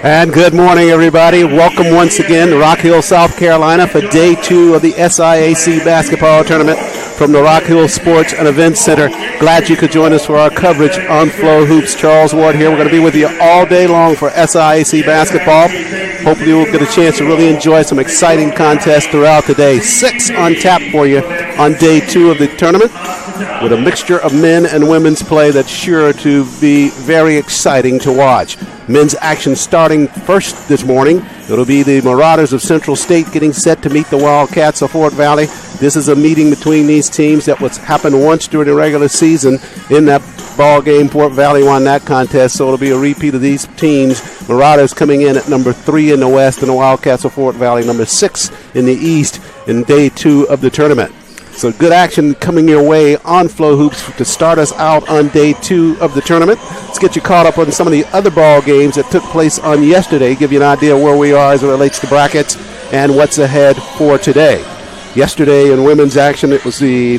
And good morning, everybody. Welcome once again to Rock Hill, South Carolina for day 2 of the SIAC basketball tournament from the Rock Hill Sports and Events Center. Glad you could join us for our coverage on FloHoops. Charles Ward here. We're going to be with you all day long for SIAC basketball. Hopefully we'll get a chance to really enjoy some exciting contests throughout the day. 6 on tap for you on day 2 of the tournament, with a mixture of men and women's play that's sure to be very exciting to watch. Men's action starting first this morning. It'll be the Marauders of Central State getting set to meet the Wildcats of Fort Valley. This is a meeting between these teams that was happened once during the regular season. In that ball game, Fort Valley won that contest, so it'll be a repeat of these teams. Marauders coming in at number 3 in the West, and the Wildcats of Fort Valley number 6 in the East in day 2 of the tournament. So good action coming your way on FloHoops to start us out on day 2 of the tournament. Let's get you caught up on some of the other ball games that took place on yesterday, give you an idea where we are as it relates to brackets and what's ahead for today. Yesterday in women's action, it was the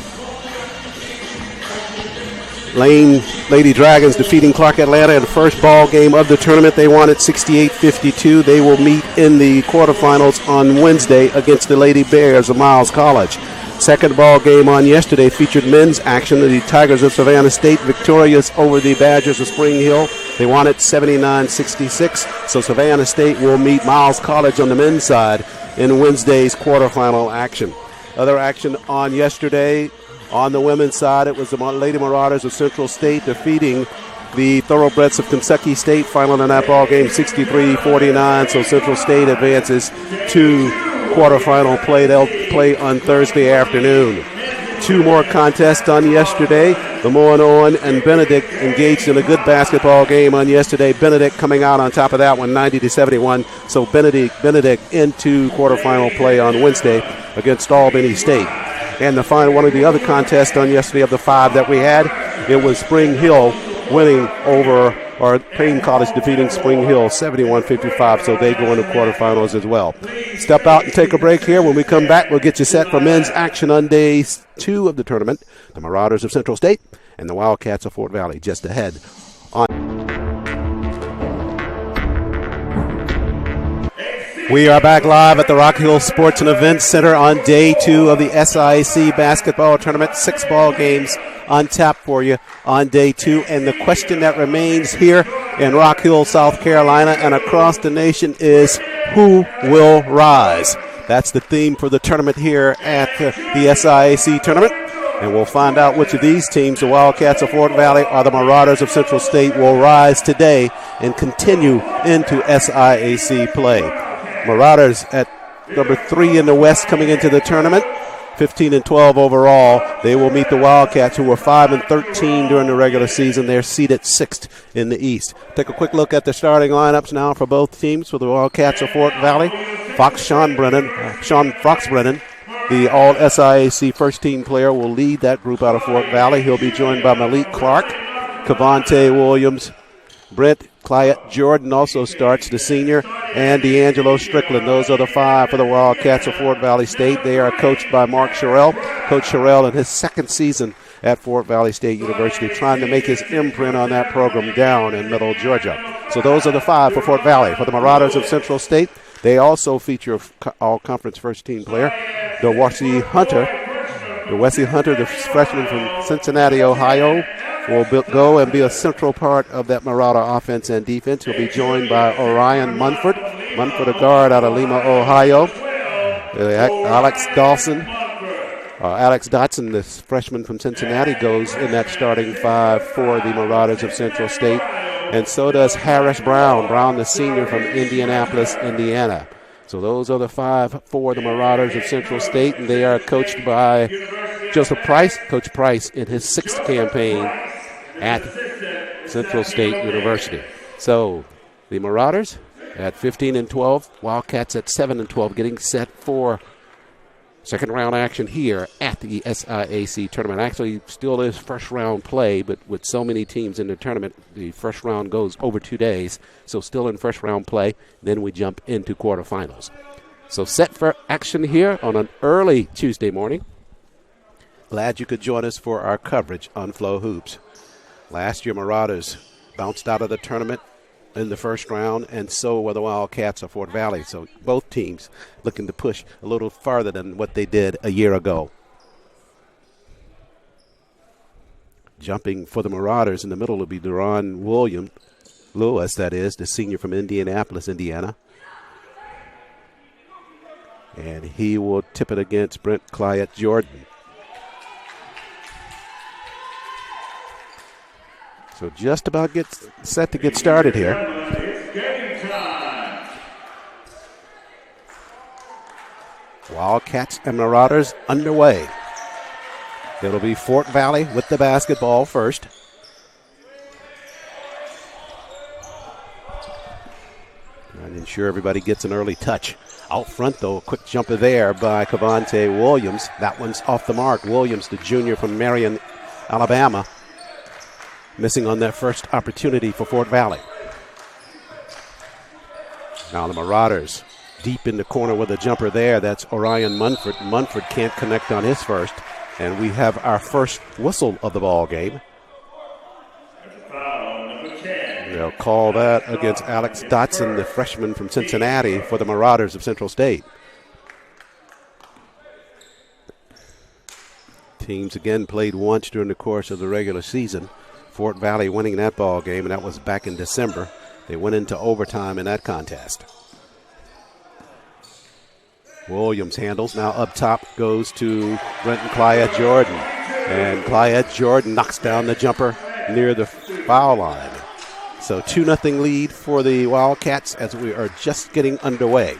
Lane Lady Dragons defeating Clark Atlanta in the first ball game of the tournament. They won it 68-52. They will meet in the quarterfinals on Wednesday against the Lady Bears of Miles College. Second ball game on yesterday featured men's action. The Tigers of Savannah State victorious over the Badgers of Spring Hill. They won it 79-66. So Savannah State will meet Miles College on the men's side in Wednesday's quarterfinal action. Other action on yesterday on the women's side, it was the Lady Marauders of Central State defeating the Thoroughbreds of Kentucky State. Final in that ball game 63-49. So Central State advances to quarterfinal play. They'll play on Thursday afternoon. 2 more contests on yesterday. Lemoyne and Benedict engaged in a good basketball game on yesterday. Benedict coming out on top of that one, 90-71. So Benedict into quarterfinal play on Wednesday against Albany State. And the final one of the other contests on yesterday of the 5 that we had, it was Spring Hill winning over, or Payne College defeating Spring Hill 71-55, so they go into quarterfinals as well. Step out and take a break here. When we come back, we'll get you set for men's action on day 2 of the tournament. The Marauders of Central State and the Wildcats of Fort Valley just ahead on. We are back live at the Rock Hill Sports and Events Center on day 2 of the SIAC basketball tournament. 6 ball games on tap for you on day 2. And the question that remains here in Rock Hill, South Carolina, and across the nation is, who will rise? That's the theme for the tournament here at the SIAC tournament. And we'll find out which of these teams, the Wildcats of Fort Valley or the Marauders of Central State, will rise today and continue into SIAC play. Marauders at number 3 in the West coming into the tournament, 15-12 overall. They will meet the Wildcats, who were 5-13 during the regular season. They're seated 6th in the East. Take a quick look at the starting lineups now for both teams. For the Wildcats of Fort Valley, Sean Foxbrennan, the all-SIAC first-team player, will lead that group out of Fort Valley. He'll be joined by Malik Clark, Cavante Williams, Brent Clyett Jordan also starts, the senior, and D'Angelo Strickland. Those are the 5 for the Wildcats of Fort Valley State. They are coached by Mark Sherrill. Coach Sherrill in his 2nd season at Fort Valley State University, trying to make his imprint on that program down in Middle Georgia. So those are the 5 for Fort Valley. For the Marauders of Central State, they also feature an all-conference first-team player, Wesley Hunter, the freshman from Cincinnati, Ohio, will go and be a central part of that Marauder offense and defense. He'll be joined by Orion Munford, a guard out of Lima, Ohio. Alex Dotson, this freshman from Cincinnati, goes in that starting 5 for the Marauders of Central State. And so does Harris Brown, the senior from Indianapolis, Indiana. So those are the 5 for the Marauders of Central State, and they are coached by Joseph Price. Coach Price in his 6th campaign at Central State University. So the Marauders at 15-12, Wildcats at 7-12, getting set for second round action here at the SIAC tournament. Actually, still is first round play, but with so many teams in the tournament, the first round goes over 2 days. So still in first round play. Then we jump into quarterfinals. So set for action here on an early Tuesday morning. Glad you could join us for our coverage on FloHoops. Last year, Marauders bounced out of the tournament in the first round, and so were the Wildcats of Fort Valley. So both teams looking to push a little farther than what they did a year ago. Jumping for the Marauders in the middle will be Deron Lewis, that is, the senior from Indianapolis, Indiana. And he will tip it against Brent Clyett Jordan. So just about set to get started here. Wildcats and Marauders underway. It'll be Fort Valley with the basketball first. And ensure everybody gets an early touch. Out front, though, a quick jumper there by Cavante Williams. That one's off the mark. Williams, the junior from Marion, Alabama, missing on that first opportunity for Fort Valley. Now the Marauders deep in the corner with a jumper there. That's Orion Munford. Munford can't connect on his first. And we have our first whistle of the ball game. They'll call that against Alex Dotson, the freshman from Cincinnati, for the Marauders of Central State. Teams again played once during the course of the regular season. Fort Valley winning that ball game, and that was back in December. They went into overtime in that contest. Williams handles. Now up top goes to Brenton Clyett Jordan. And Clyett Jordan knocks down the jumper near the foul line. So 2-0 lead for the Wildcats as we are just getting underway.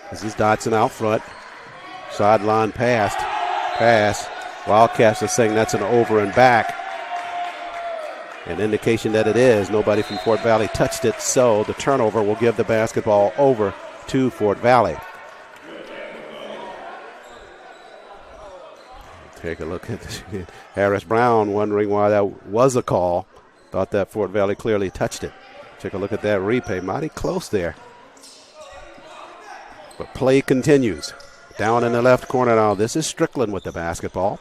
This is Dotson out front. Sideline pass. Wildcats are saying that's an over and back. An indication that it is. Nobody from Fort Valley touched it, so the turnover will give the basketball over to Fort Valley. Take a look at this. Harris Brown wondering why that was a call. Thought that Fort Valley clearly touched it. Take a look at that replay. Mighty close there. But play continues. Down in the left corner now. This is Strickland with the basketball.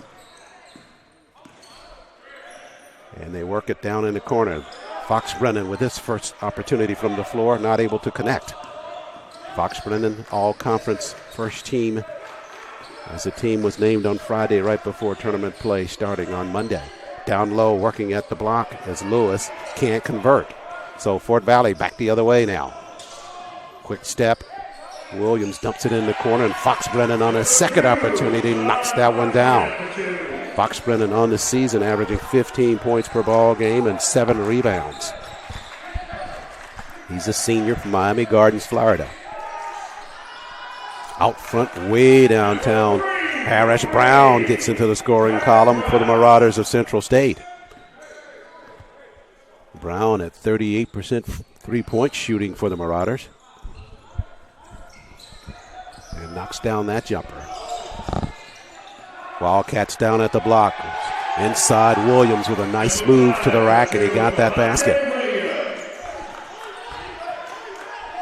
And they work it down in the corner. Fox Brennan with his first opportunity from the floor, not able to connect. Fox Brennan, all-conference first team, as the team was named on Friday right before tournament play starting on Monday. Down low, working at the block as Lewis can't convert. So Fort Valley back the other way now. Quick step. Williams dumps it in the corner, and Fox Brennan on his second opportunity knocks that one down. Fox Brennan on the season averaging 15 points per ball game and 7 rebounds. He's a senior from Miami Gardens, Florida. Out front, way downtown, Harris Brown gets into the scoring column for the Marauders of Central State. Brown at 38% three-point shooting for the Marauders. And knocks down that jumper. Wildcats down at the block. Inside, Williams with a nice move to the rack, and he got that basket.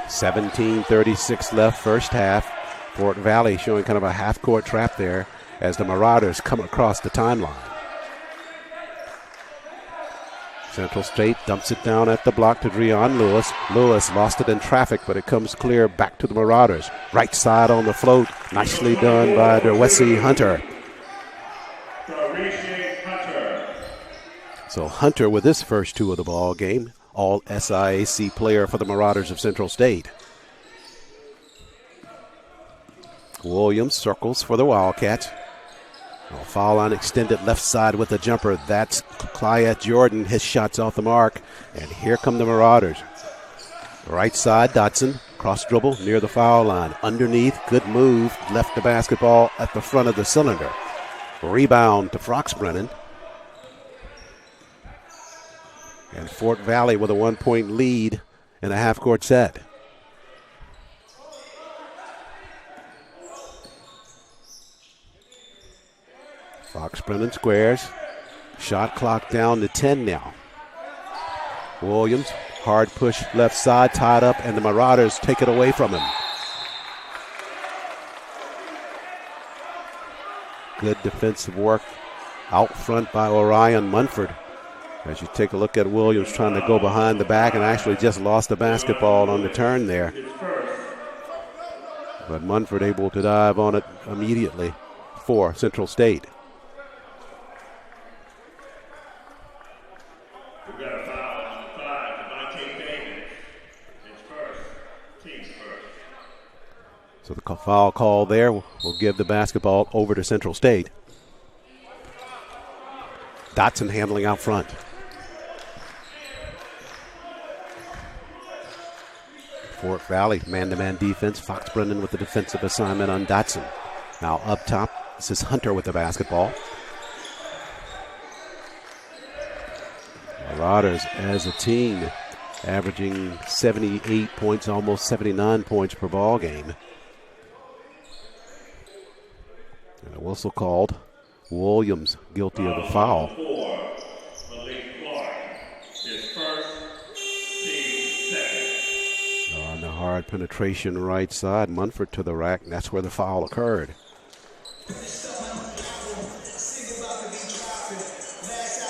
17:36 left first half. Fort Valley showing kind of a half-court trap there as the Marauders come across the timeline. Central State dumps it down at the block to Dreon Lewis. Lewis lost it in traffic, but it comes clear back to the Marauders. Right side on the float. Nicely done by Derwesi Hunter. So Hunter with his first 2 of the ball game. All SIAC player for the Marauders of Central State. Williams circles for the Wildcats. Foul line extended left side with a jumper. That's Clyett Jordan. His shot's off the mark. And here come the Marauders. Right side, Dotson. Cross dribble near the foul line. Underneath, good move. Left the basketball at the front of the cylinder. Rebound to Fox Brennan. And Fort Valley with a 1-point lead in a half-court set. Fox Brennan squares. Shot clock down to 10 now. Williams, hard push left side, tied up, and the Marauders take it away from him. Good defensive work out front by Orion Munford. As you take a look at Williams trying to go behind the back and actually just lost the basketball on the turn there. But Munford able to dive on it immediately for Central State. So the foul call there will give the basketball over to Central State. Dotson handling out front. Fort Valley man-to-man defense. Fox Brennan with the defensive assignment on Dotson. Now up top, this is Hunter with the basketball. Marauders as a team averaging 78 points, almost 79 points per ball game. And a whistle called. Williams guilty of the foul. On the hard penetration right side, Munford to the rack, and that's where the foul occurred.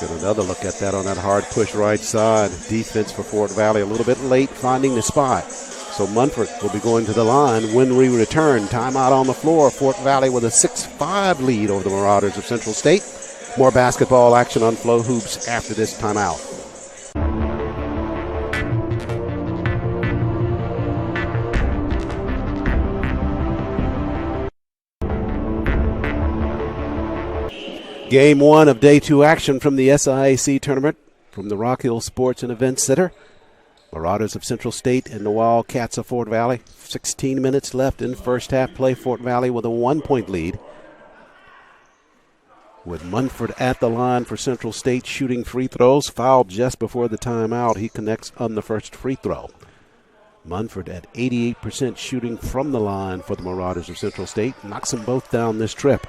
Get another look at that on that hard push right side. Defense for Fort Valley a little bit late finding the spot. So Munford will be going to the line when we return. Timeout on the floor. Fort Valley with a 6-5 lead over the Marauders of Central State. More basketball action on Flo Hoops after this timeout. Game 1 of Day 2 action from the SIAC tournament from the Rock Hill Sports and Events Center. Marauders of Central State and the Wildcats of Fort Valley. 16 minutes left in first half play. Fort Valley with a 1-point lead. With Munford at the line for Central State shooting free throws. Fouled just before the timeout. He connects on the first free throw. Munford at 88% shooting from the line for the Marauders of Central State. Knocks them both down this trip.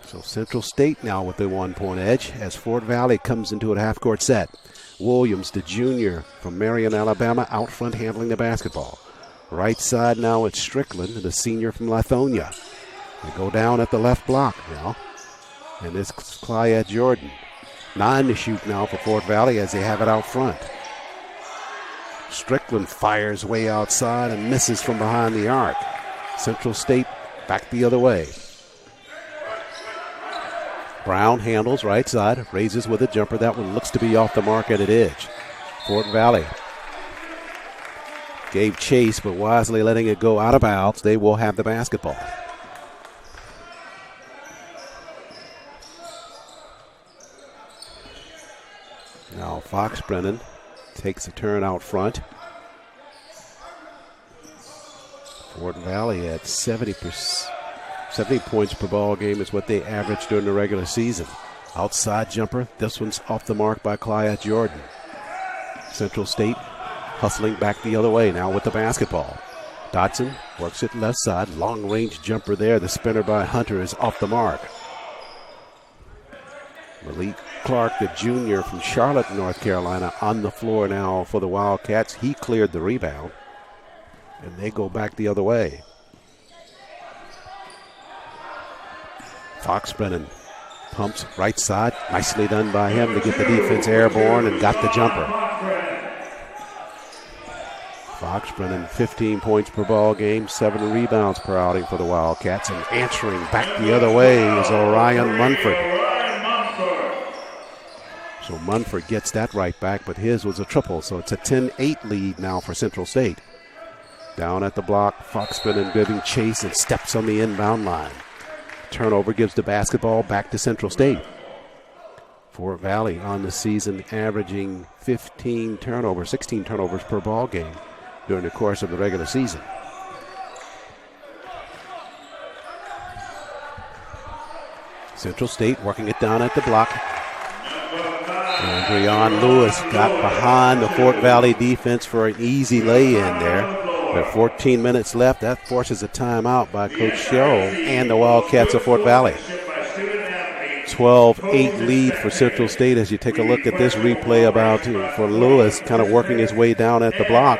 So Central State now with the 1-point edge as Fort Valley comes into a half-court set. Williams, the junior from Marion, Alabama, out front handling the basketball. Right side now it's Strickland, the senior from Lithonia. They go down at the left block now. And it's Clyde Jordan. 9 to shoot now for Fort Valley as they have it out front. Strickland fires way outside and misses from behind the arc. Central State back the other way. Brown handles right side, raises with a jumper. That one looks to be off the mark at an edge. Fort Valley gave chase, but wisely letting it go out of bounds. They will have the basketball. Now Fox Brennan takes a turn out front. Fort Valley at 70 points per ball game is what they averaged during the regular season. Outside jumper. This one's off the mark by Clyde Jordan. Central State hustling back the other way now with the basketball. Dotson works it left side. Long range jumper there. The spinner by Hunter is off the mark. Malik Clark, the junior from Charlotte, North Carolina, on the floor now for the Wildcats. He cleared the rebound. And they go back the other way. Fox Brennan pumps right side. Nicely done by him to get the defense airborne and got the jumper. Fox Brennan, 15 points per ball game, 7 rebounds per outing for the Wildcats. And answering back the other way is Orion Munford. So Munford gets that right back, but his was a triple. So it's a 10-8 lead now for Central State. Down at the block, Fox Brennan giving chase and steps on the inbound line. Turnover gives the basketball back to Central State. Fort Valley on the season averaging 16 turnovers per ball game during the course of the regular season. Central State working it down at the block. And Breon Lewis got behind the Fort Valley defense for an easy lay-in there. With 14 minutes left, that forces a timeout by Coach Sherrill and the Wildcats of Fort Valley. 12-8 lead for Central State as you take a look at this replay about for Lewis kind of working his way down at the block.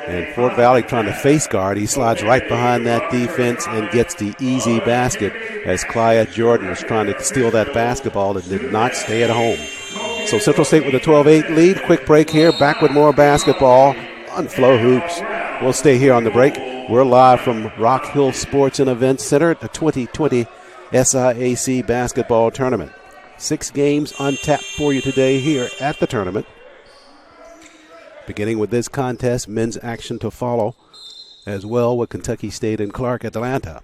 And Fort Valley trying to face guard. He slides right behind that defense and gets the easy basket as Clyde Jordan was trying to steal that basketball and did not stay at home. So Central State with a 12-8 lead. Quick break here. Back with more basketball on Flo Hoops. We'll stay here on the break. We're live from Rock Hill Sports and Events Center at the 2020 SIAC Basketball Tournament. 6 games on tap for you today here at the tournament. Beginning with this contest, men's action to follow as well with Kentucky State and Clark Atlanta.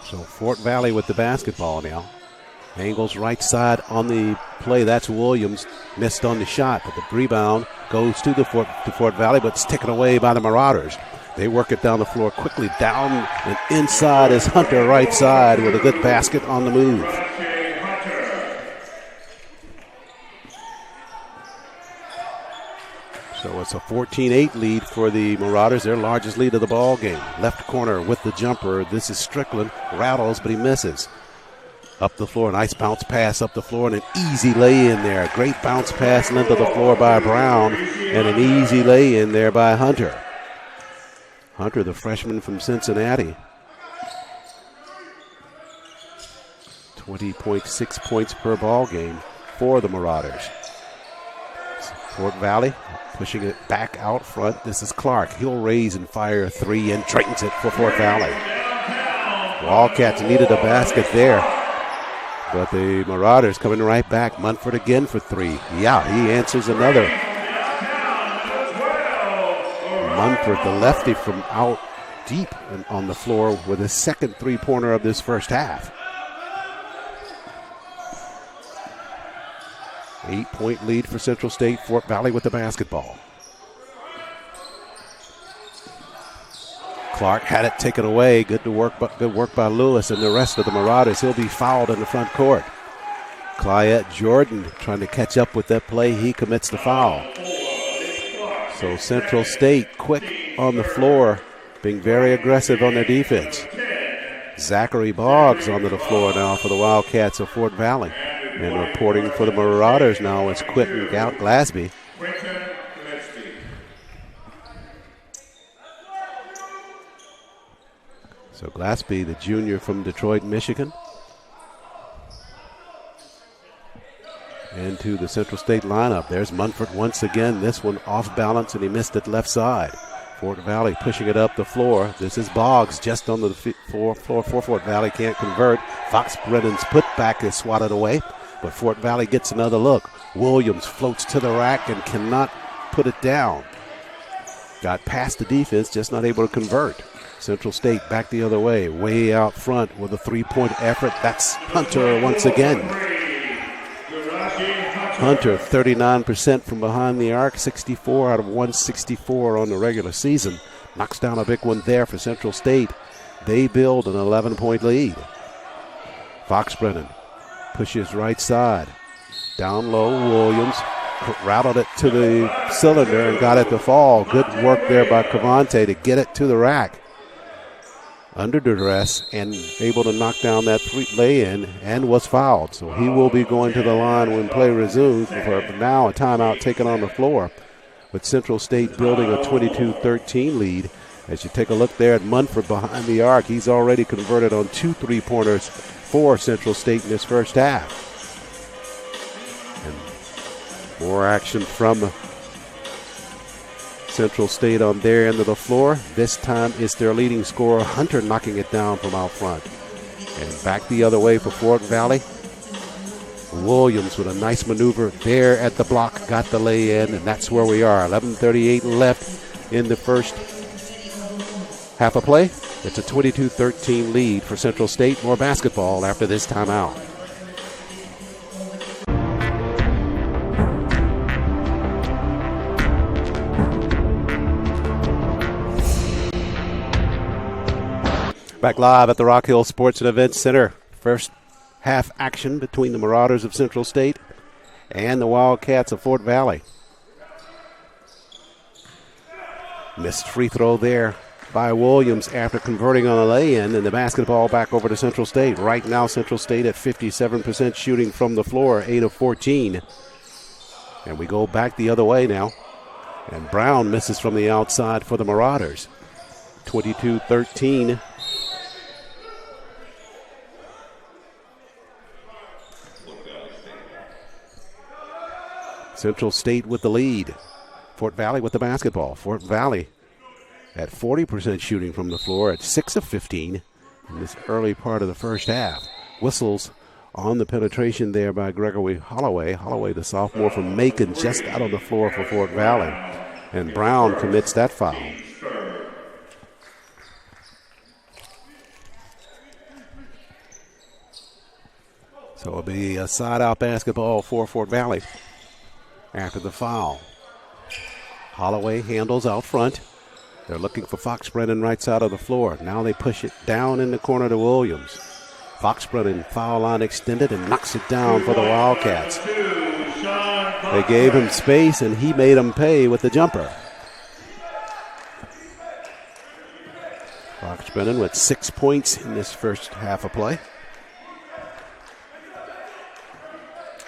So Fort Valley with the basketball now. Angles right side on the play. That's Williams. Missed on the shot, but the rebound goes to Fort Valley, but it's taken away by the Marauders. They work it down the floor quickly. Down and inside is Hunter right side with a good basket on the move. So it's a 14-8 lead for the Marauders, their largest lead of the ball game. Left corner with the jumper. This is Strickland. Rattles, but he misses. Up the floor, nice bounce pass up the floor and an easy lay-in there. Great bounce pass length of the floor by Brown and an easy lay-in there by Hunter. Hunter, the freshman from Cincinnati. 20.6 points per ball game for the Marauders. Fort Valley pushing it back out front. This is Clark. He'll raise and fire a 3 and drains it for Fort Valley. Wildcats needed a basket there, but the Marauders coming right back. Munford again for 3. Yeah, he answers another. Munford, the lefty from out deep on the floor with his second three-pointer of this first half. 8-point lead for Central State. Fort Valley with the basketball. Clark had it taken away. Good work by Lewis and the rest of the Marauders. He'll be fouled in the front court. Clyde Jordan trying to catch up with that play. He commits the foul. So Central State quick on the floor, being very aggressive on their defense. Zachary Boggs onto the floor now for the Wildcats of Fort Valley. And reporting for the Marauders now is Quentin Glasby. So Glasby, the junior from Detroit, Michigan. Into the Central State lineup. There's Munford once again. This one off balance, and he missed it left side. Fort Valley pushing it up the floor. This is Boggs just on the floor for Fort Valley. Can't convert. Fox Brennan's putback is swatted away, but Fort Valley gets another look. Williams floats to the rack and cannot put it down. Got past the defense, just not able to convert. Central State back the other way, way out front with a three-point effort. That's Hunter once again. Hunter, 39% from behind the arc, 64 out of 164 on the regular season. Knocks down a big one there for Central State. They build an 11-point lead. Fox Brennan pushes right side. Down low, Williams rattled it to the cylinder and got it to fall. Good work there by Cavante to get it to the rack. Under duress and able to knock down that lay-in and was fouled. So he will be going to the line when play resumes. For now, a timeout taken on the floor with Central State building a 22-13 lead. As you take a look there at Munford behind the arc, he's already converted on 2 3-pointers for Central State in this first half. And more action from Central State on their end of the floor. This time it's their leading scorer, Hunter, knocking it down from out front. And back the other way for Fort Valley. Williams with a nice maneuver there at the block, got the lay-in, and that's where we are. 11:38 left in the first half of play. It's a 22-13 lead for Central State. More basketball after this timeout. Back live at the Rock Hill Sports and Events Center. First half action between the Marauders of Central State and the Wildcats of Fort Valley. Missed free throw there by Williams after converting on a lay-in, and the basketball back over to Central State. Right now, Central State at 57% shooting from the floor, 8 of 14. And we go back the other way now. And Brown misses from the outside for the Marauders. 22-13. Central State with the lead. Fort Valley with the basketball. Fort Valley at 40% shooting from the floor at 6 of 15 in this early part of the first half. Whistles on the penetration there by Gregory Holloway. Holloway, the sophomore from Macon, just out on the floor for Fort Valley. And Brown commits that foul. So it'll be a side-out basketball for Fort Valley after the foul. Holloway handles out front. They're looking for Fox Brennan right side of the floor. Now they push it down in the corner to Williams. Fox Brennan foul line extended and knocks it down for the Wildcats. They gave him space and he made them pay with the jumper. Fox Brennan with 6 points in this first half of play.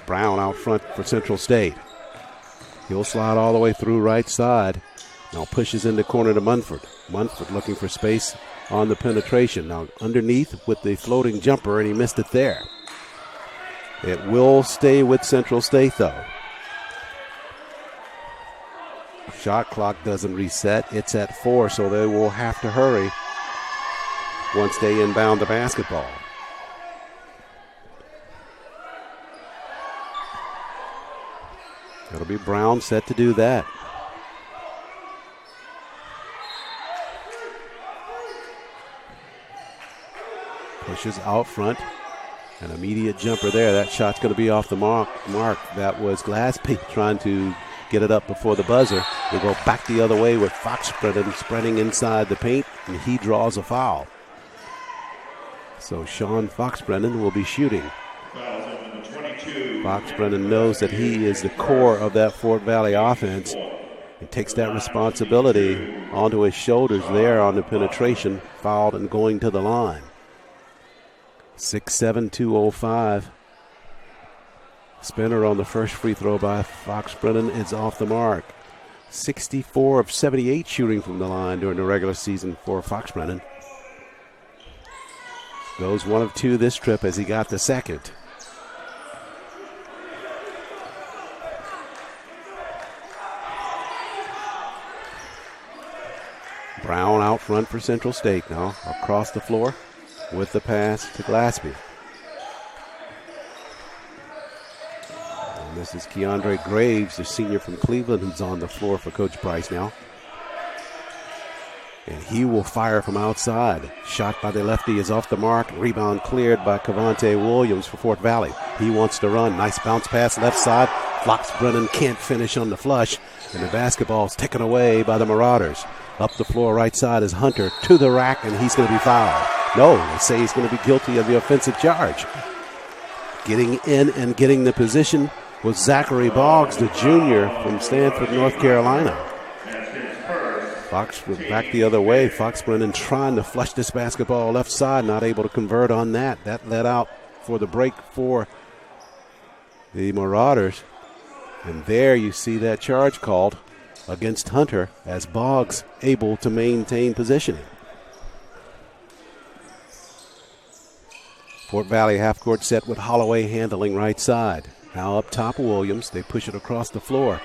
Brown out front for Central State. He'll slide all the way through right side. Now pushes in the corner to Munford. Munford looking for space on the penetration. Now underneath with the floating jumper, and he missed it there. It will stay with Central State, though. Shot clock doesn't reset. It's at 4, so they will have to hurry once they inbound the basketball. It'll be Brown set to do that. Pushes out front. An immediate jumper there. That shot's going to be off the mark. That was Glaspie trying to get it up before the buzzer. They go back the other way with Fox Brennan spreading inside the paint, and he draws a foul. So Sean Fox Brennan will be shooting. Fox Brennan knows that he is the core of that Fort Valley offense and takes that responsibility onto his shoulders there on the penetration, fouled and going to the line. 6'7", 205. Spinner on the first free throw by Fox Brennan is off the mark. 64 of 78 shooting from the line during the regular season for Fox Brennan. Goes 1 of 2 this trip as he got the second. Brown out front for Central State now, across the floor with the pass to Glaspie. And this is Keandre Graves, the senior from Cleveland, who's on the floor for Coach Price now. And he will fire from outside. Shot by the lefty is off the mark. Rebound cleared by Cavante Williams for Fort Valley. He wants to run. Nice bounce pass left side. Fox Brennan can't finish on the flush. And the basketball's taken away by the Marauders. Up the floor right side is Hunter to the rack, and he's going to be fouled. No, they say he's going to be guilty of the offensive charge. Getting in and getting the position was Zachary Boggs, the junior from Stanford, North Carolina. Fox back the other way. Fox Brennan trying to flush this basketball left side, not able to convert on that. That led out for the break for the Marauders. And there you see that charge called against Hunter as Boggs able to maintain positioning. Fort Valley half-court set with Holloway handling right side. Now up top Williams. They push it across the floor.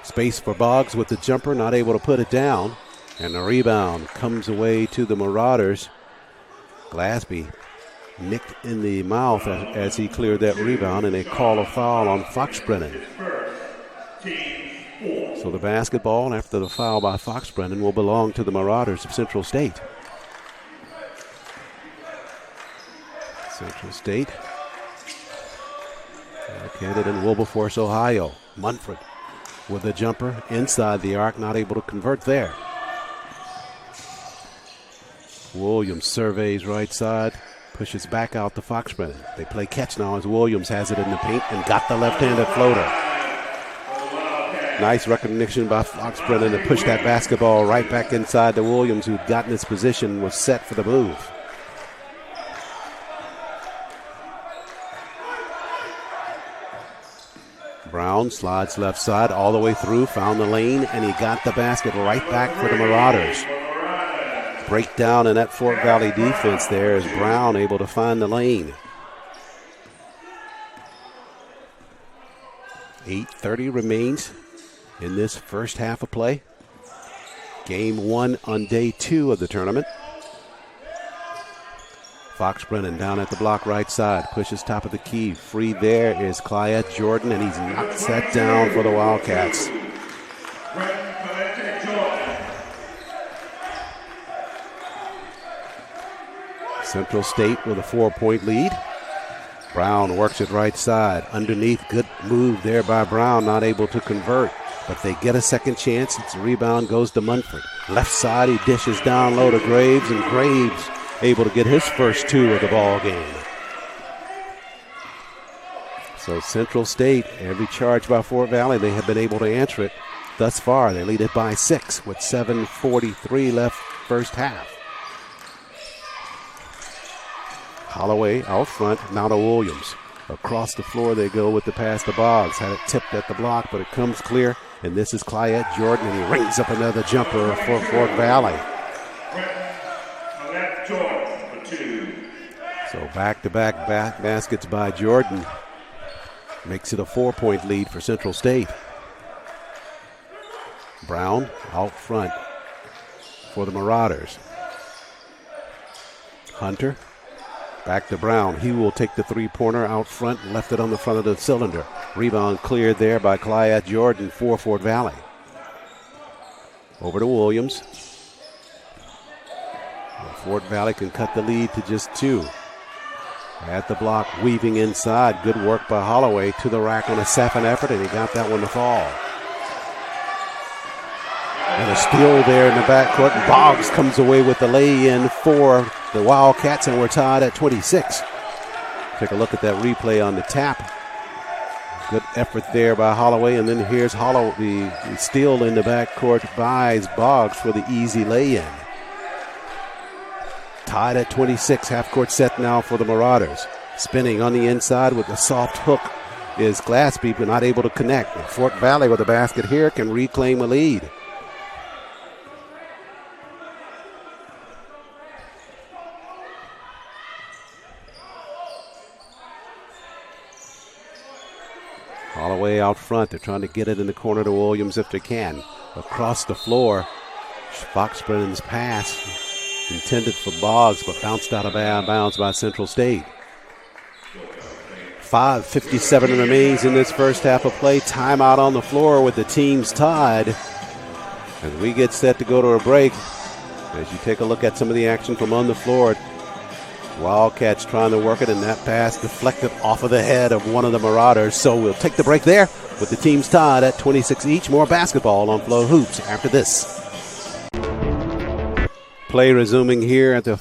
Space for Boggs with the jumper, not able to put it down. And the rebound comes away to the Marauders. Glaspie nicked in the mouth as he cleared that rebound, and they call a foul on Fox Brennan. So the basketball, after the foul by Fox Brennan, will belong to the Marauders of Central State. Central State located in Wilberforce, Ohio. Munford with a jumper inside the arc, not able to convert there. Williams surveys right side, pushes back out to Fox Brennan. They play catch now as Williams has it in the paint and got the left-handed floater. Nice recognition by Fox Brennan to push that basketball right back inside to Williams, who'd gotten his position, was set for the move. Brown slides left side all the way through, found the lane, and he got the basket right back for the Marauders. Breakdown in that Fort Valley defense there as Brown able to find the lane. 8:30 remains in this first half of play. Game 1 on day 2 of the tournament. Fox Brennan down at the block right side, pushes top of the key. Free there is Clyde Jordan, and he's knocked that down for the Wildcats. Central State with a 4-point lead. Brown works it right side. Underneath, good move there by Brown, not able to convert. But they get a second chance. Its rebound goes to Munford. Left side, he dishes down low to Graves, and Graves able to get his first 2 of the ball game. So Central State, every charge by Fort Valley, they have been able to answer it thus far. They lead it by 6 with 7:43 left first half. Holloway out front, now to Williams. Across the floor they go with the pass to Boggs. Had it tipped at the block, but it comes clear. And this is Clyde Jordan, and he rings up another jumper for Fort Valley. So back-to-back baskets by Jordan. Makes it a 4-point lead for Central State. Brown out front for the Marauders. Hunter. Back to Brown. He will take the three-pointer out front, left it on the front of the cylinder. Rebound cleared there by Clyde Jordan for Fort Valley. Over to Williams. Fort Valley can cut the lead to just 2. At the block, weaving inside. Good work by Holloway to the rack on a second effort, and he got that one to fall. And a steal there in the backcourt. Boggs comes away with the lay-in for the Wildcats, and we're tied at 26. Take a look at that replay on the tap. Good effort there by Holloway, and then here's the steal in the backcourt by Boggs for the easy lay-in. Tied at 26, half-court set now for the Marauders. Spinning on the inside with a soft hook is Glassby, but not able to connect. And Fort Valley with a basket here can reclaim a lead. Holloway out front. They're trying to get it in the corner to Williams if they can. Across the floor, Fox Brennan's pass intended for Boggs, but bounced out of bounds by Central State. 5:57 remains in this first half of play. Timeout on the floor with the teams tied. As we get set to go to a break, as you take a look at some of the action from on the floor, Wildcats trying to work it, and that pass deflected off of the head of one of the Marauders. So we'll take the break there with the teams tied at 26 each. More basketball on FloHoops after this. Play resuming here at the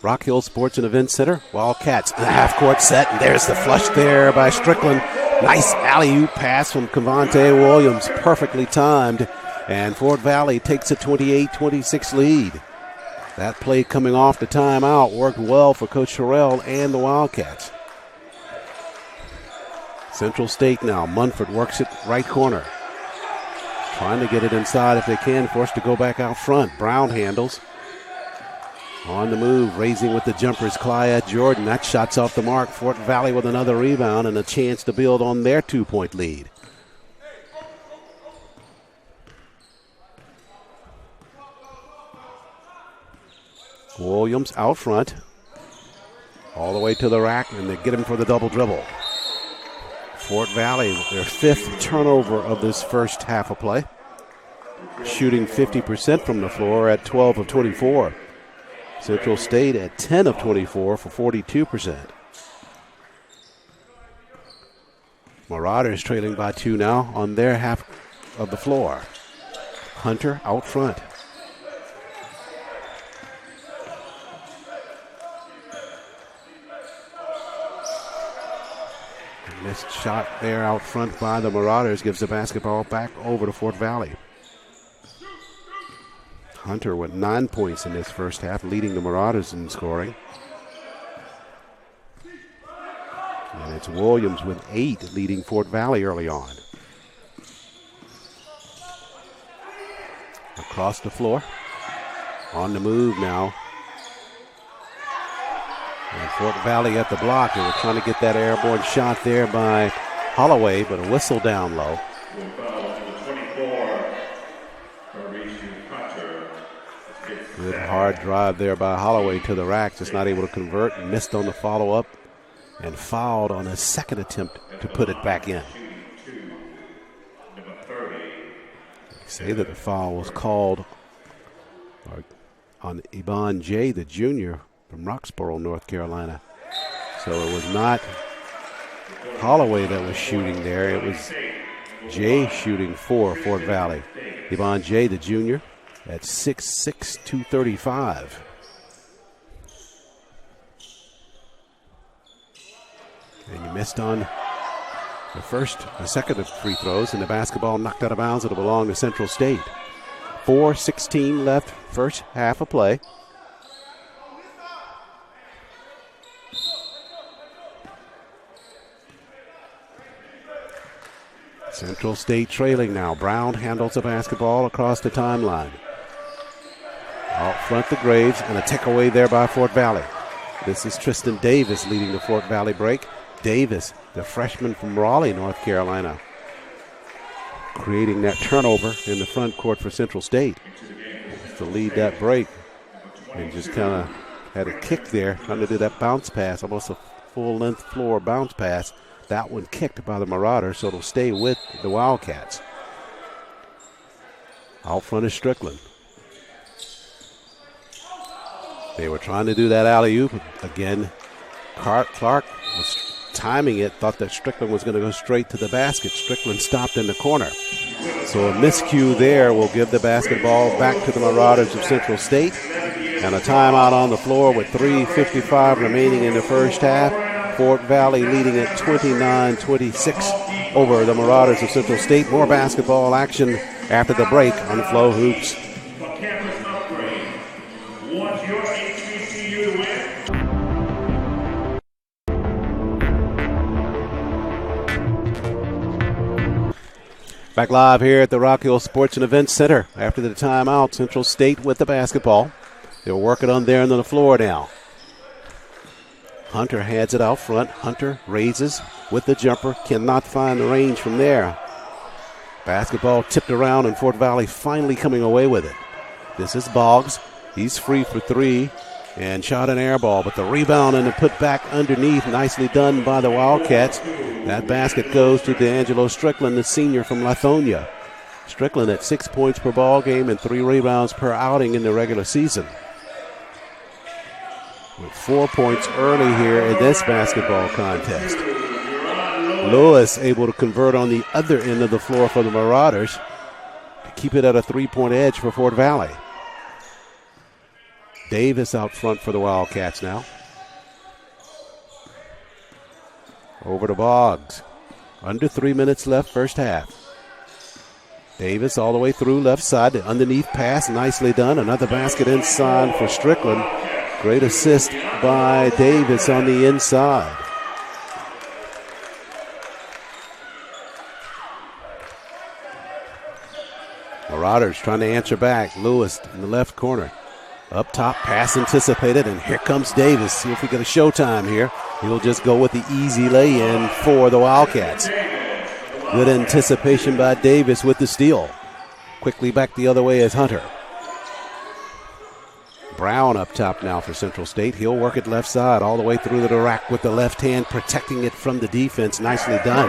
Rock Hill Sports and Events Center. Wildcats in the half-court set, and there's the flush there by Strickland. Nice alley-oop pass from Cavante Williams, perfectly timed, and Fort Valley takes a 28-26 lead. That play coming off the timeout worked well for Coach Terrell and the Wildcats. Central State now. Munford works it right corner. Trying to get it inside if they can, forced to go back out front. Brown handles. On the move, raising with the jumpers, Clyde Jordan. That shot's off the mark. Fort Valley with another rebound and a chance to build on their 2-point lead. Williams out front. All the way to the rack, and they get him for the double dribble. Fort Valley, their 5th turnover of this first half of play. Shooting 50% from the floor at 12 of 24. Central State at 10 of 24 for 42%. Marauders trailing by 2 now on their half of the floor. Hunter out front. Missed shot there out front by the Marauders gives the basketball back over to Fort Valley. Hunter with 9 points in this first half, leading the Marauders in scoring. And it's Williams with 8, leading Fort Valley early on. Across the floor. On the move now. And Fort Valley at the block. They were trying to get that airborne shot there by Holloway, but a whistle down low. Good hard drive there by Holloway to the rack. Just not able to convert. Missed on the follow-up and fouled on his second attempt to put it back in. They say that the foul was called on Iban J, the junior from Roxborough, North Carolina. So it was not Holloway that was shooting there. It was Jay shooting for Fort Valley. Iban J, the junior, at 6'6", 235. And he missed on the second of free throws, and the basketball knocked out of bounds. It'll belong to Central State. 4:16 left, first half of play. Central State trailing now. Brown handles the basketball across the timeline. Out front the Graves, and a takeaway there by Fort Valley. This is Tristan Davis leading the Fort Valley break. Davis, the freshman from Raleigh, North Carolina, creating that turnover in the front court for Central State to lead that break. And just kind of had a kick there, trying to do that bounce pass, almost a full-length floor bounce pass. That one kicked by the Marauders, so it'll stay with the Wildcats. Out front is Strickland. They were trying to do that alley-oop. Again, Clark was timing it, thought that Strickland was going to go straight to the basket. Strickland stopped in the corner. So a miscue there will give the basketball back to the Marauders of Central State. And a timeout on the floor with 3:55 remaining in the first half. Fort Valley leading at 29-26 over the Marauders of Central State. More basketball action after the break on FloHoops. Back live here at the Rock Hill Sports and Events Center. After the timeout, Central State with the basketball. They're working on there on the floor now. Hunter heads it out front. Hunter raises with the jumper. Cannot find the range from there. Basketball tipped around, and Fort Valley finally coming away with it. This is Boggs. He's free for three and shot an air ball, but the rebound and the put back underneath. Nicely done by the Wildcats. That basket goes to D'Angelo Strickland, the senior from Lithonia. Strickland at 6 points per ball game and 3 rebounds per outing in the regular season. With 4 points early here in this basketball contest. Lewis able to convert on the other end of the floor for the Marauders to keep it at a 3-point edge for Fort Valley. Davis out front for the Wildcats now. Over to Boggs. Under 3 minutes left, first half. Davis all the way through left side. The underneath pass, nicely done. Another basket inside for Strickland. Great assist by Davis on the inside. Marauders trying to answer back. Lewis in the left corner. Up top, pass anticipated, and here comes Davis. See if we get a showtime here. He'll just go with the easy lay-in for the Wildcats. Good anticipation by Davis with the steal. Quickly back the other way is Hunter. Brown up top now for Central State. He'll work it left side all the way through the rack with the left hand, protecting it from the defense. Nicely done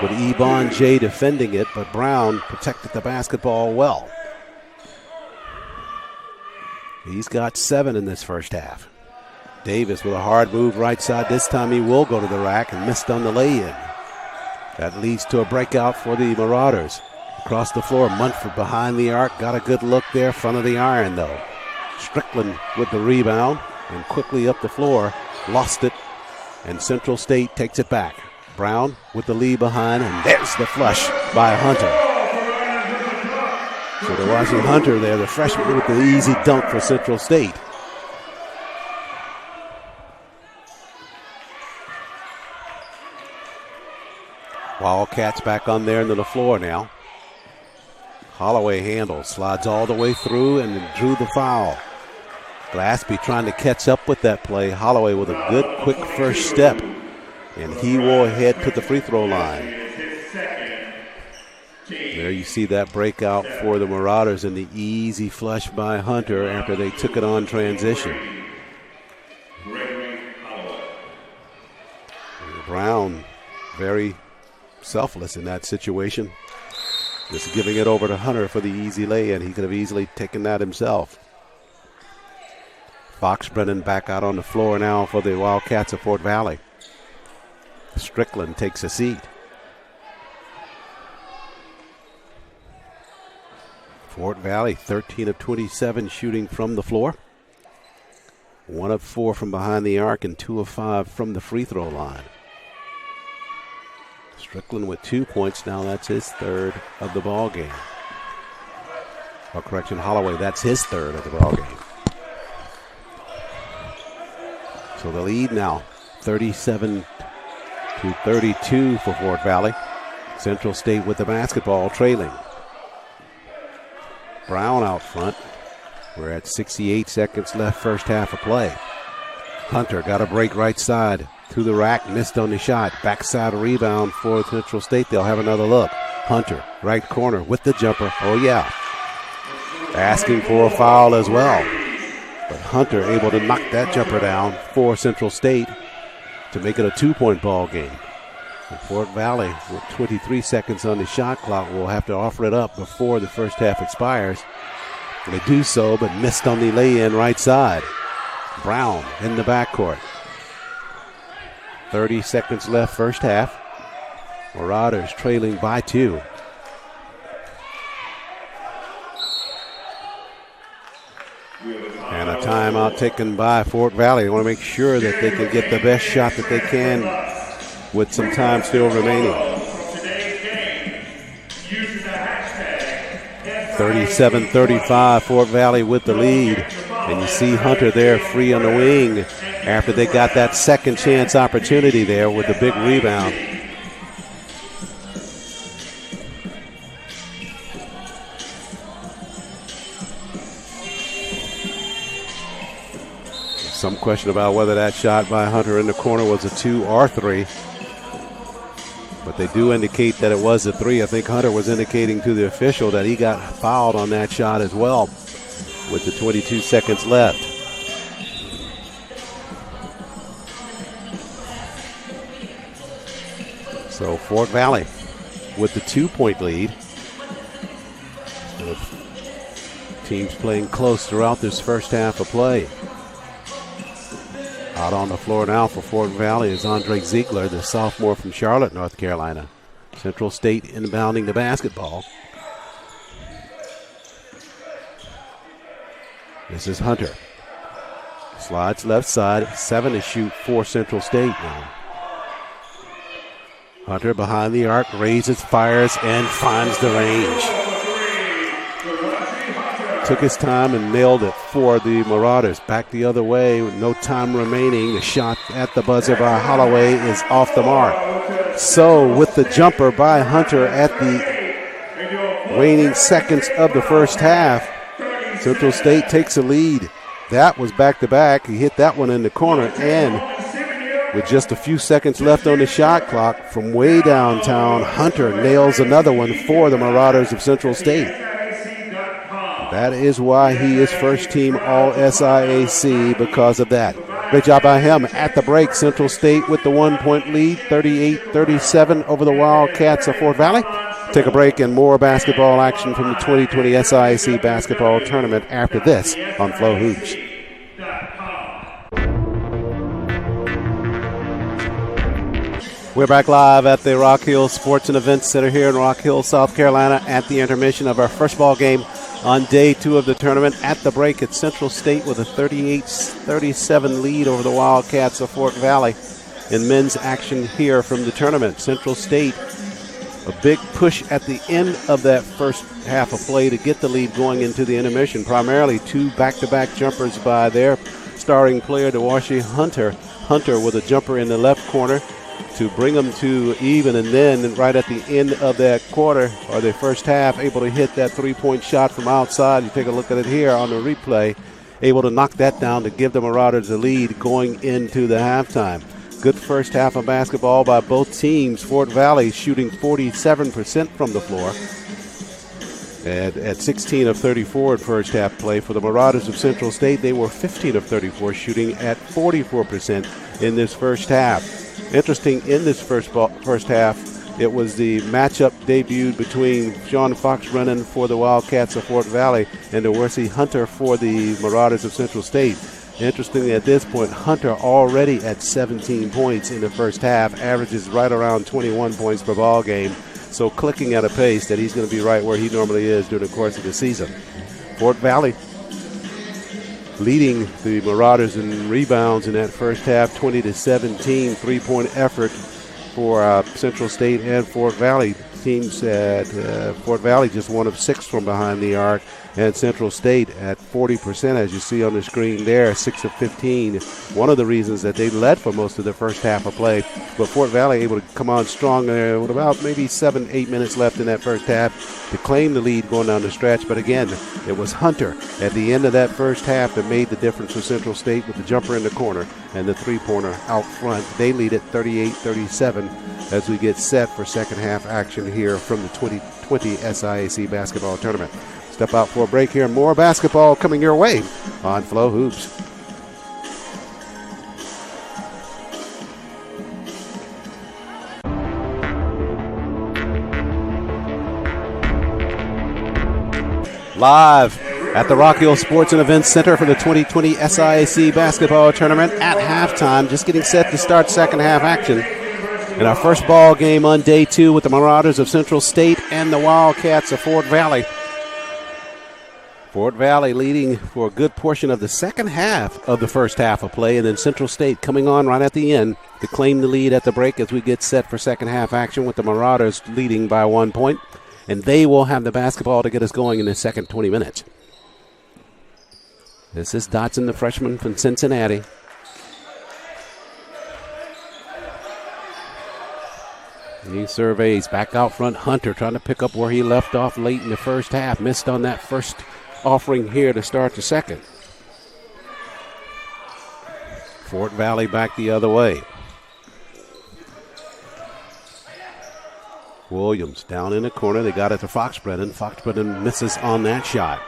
with Ebon J defending it, but Brown protected the basketball well. He's got 7 in this first half. Davis with a hard move right side. This time he will go to the rack and missed on the lay-in. That leads to a breakout for the Marauders. Across the floor, Munford behind the arc. Got a good look there, front of the iron though. Strickland with the rebound and quickly up the floor. Lost it, and Central State takes it back. Brown with the lead behind, and there's the flush by Hunter. So they're watching Hunter there, the freshman with the easy dunk for Central State. Wildcats back on there into the floor now. Holloway handles, slides all the way through and drew the foul. Glaspie trying to catch up with that play. Holloway with a good quick first step. And he will head to the free throw line. There you see that breakout for the Marauders and the easy flush by Hunter after they took it on transition. Brown very selfless in that situation. Just giving it over to Hunter for the easy lay-in. He could have easily taken that himself. Fox Brennan back out on the floor now for the Wildcats of Fort Valley. Strickland takes a seat. Fort Valley 13 of 27 shooting from the floor. 1 of 4 from behind the arc and 2 of 5 from the free throw line. Strickland with 2 points now. That's his third of the ball game. Oh, correction, Holloway. That's his third of the ball game. So the lead now, 37-32 for Fort Valley. Central State with the basketball trailing. Brown out front. We're at 68 seconds left, first half of play. Hunter got a break right side. To the rack, missed on the shot. Backside rebound for Central State. They'll have another look. Hunter, right corner with the jumper. Oh, yeah. Asking for a foul as well. But Hunter able to knock that jumper down for Central State to make it a 2-point ball game. And Fort Valley, with 23 seconds on the shot clock, will have to offer it up before the first half expires. And they do so, but missed on the lay-in right side. Brown in the backcourt. 30 seconds left, first half. Marauders trailing by 2. And a timeout taken by Fort Valley. They want to make sure that they can get the best shot that they can with some time still remaining. 37-35, Fort Valley with the lead. And you see Hunter there free on the wing after they got that second chance opportunity there with the big rebound. Some question about whether that shot by Hunter in the corner was a 2 or 3. But they do indicate that it was a 3. I think Hunter was indicating to the official that he got fouled on that shot as well with the 22 seconds left. So Fort Valley with the 2-point lead. The teams playing close throughout this first half of play. Out on the floor now for Fort Valley is Andre Ziegler, the sophomore from Charlotte, North Carolina. Central State inbounding the basketball. This is Hunter. Slides left side, 7 to shoot for Central State now. Hunter behind the arc, raises, fires, and finds the range. Took his time and nailed it for the Marauders. Back the other way with no time remaining. The shot at the buzzer by Holloway is off the mark. So with the jumper by Hunter at the waning seconds of the first half, Central State takes a lead. That was back-to-back. He hit that one in the corner, and with just a few seconds left on the shot clock from way downtown, Hunter nails another one for the Marauders of Central State. That is why he is first team All-SIAC because of that. Great job by him at the break. Central State with the 1-point lead, 38-37 over the Wildcats of Fort Valley. Take a break and more basketball action from the 2020 SIAC basketball tournament after this on FloHoops. We're back live at the Rock Hill Sports and Events Center here in Rock Hill, South Carolina at the intermission of our first ball game on day 2 of the tournament. At the break, it's Central State with a 38-37 lead over the Wildcats of Fort Valley in men's action here from the tournament. Central State, a big push at the end of that first half of play to get the lead going into the intermission. Primarily 2 back-to-back jumpers by their starting player, DeWashi Hunter. Hunter with a jumper in the left corner. to bring them to even, and then right at the end of that quarter or the first half, able to hit that three-point shot from outside. You take a look at it here on the replay, able to knock that down to give the Marauders the lead going into the halftime. Good first half of basketball by both teams. Fort Valley shooting 47% from the floor at 16 of 34 in first half play. For the Marauders of Central State, they were 15 of 34, shooting at 44% in this first half. Interesting, in this first half, it was the matchup debuted between Sean Fox-Brennan for the Wildcats of Fort Valley and Dorsey Hunter for the Marauders of Central State. Interestingly, at this point, Hunter already at 17 points in the first half, averages right around 21 points per ball game. So clicking at a pace that he's going to be right where he normally is during the course of the season. Fort Valley leading the Marauders in rebounds in that first half, 20-17, three-point effort for Central State and Fort Valley. Teams at Fort Valley just 1 of 6 from behind the arc, and Central State at 40%, as you see on the screen there, 6 of 15. One of the reasons that they led for most of the first half of play, but Fort Valley able to come on strong there with about maybe 7-8 minutes left in that first half to claim the lead going down the stretch. But again, it was Hunter at the end of that first half that made the difference for Central State with the jumper in the corner and the three-pointer out front. They lead at 38-37 as we get set for second half action here from the 2020 SIAC basketball tournament. Step out for a break here. More basketball coming your way on Flo Hoops. Live at the Rock Hill Sports and Events Center for the 2020 SIAC basketball tournament at halftime. Just getting set to start second half action in our first ball game on day 2 with the Marauders of Central State and the Wildcats of Fort Valley. Fort Valley leading for a good portion of the second half of the first half of play, and then Central State coming on right at the end to claim the lead at the break as we get set for second half action with the Marauders leading by 1 point. And they will have the basketball to get us going in the second 20 minutes. This is Dotson, the freshman from Cincinnati. He surveys back out front. Hunter trying to pick up where he left off late in the first half. Missed on that first offering here to start the second. Fort Valley back the other way. Williams down in the corner. They got it to Fox-Brennan. Fox-Brennan misses on that shot.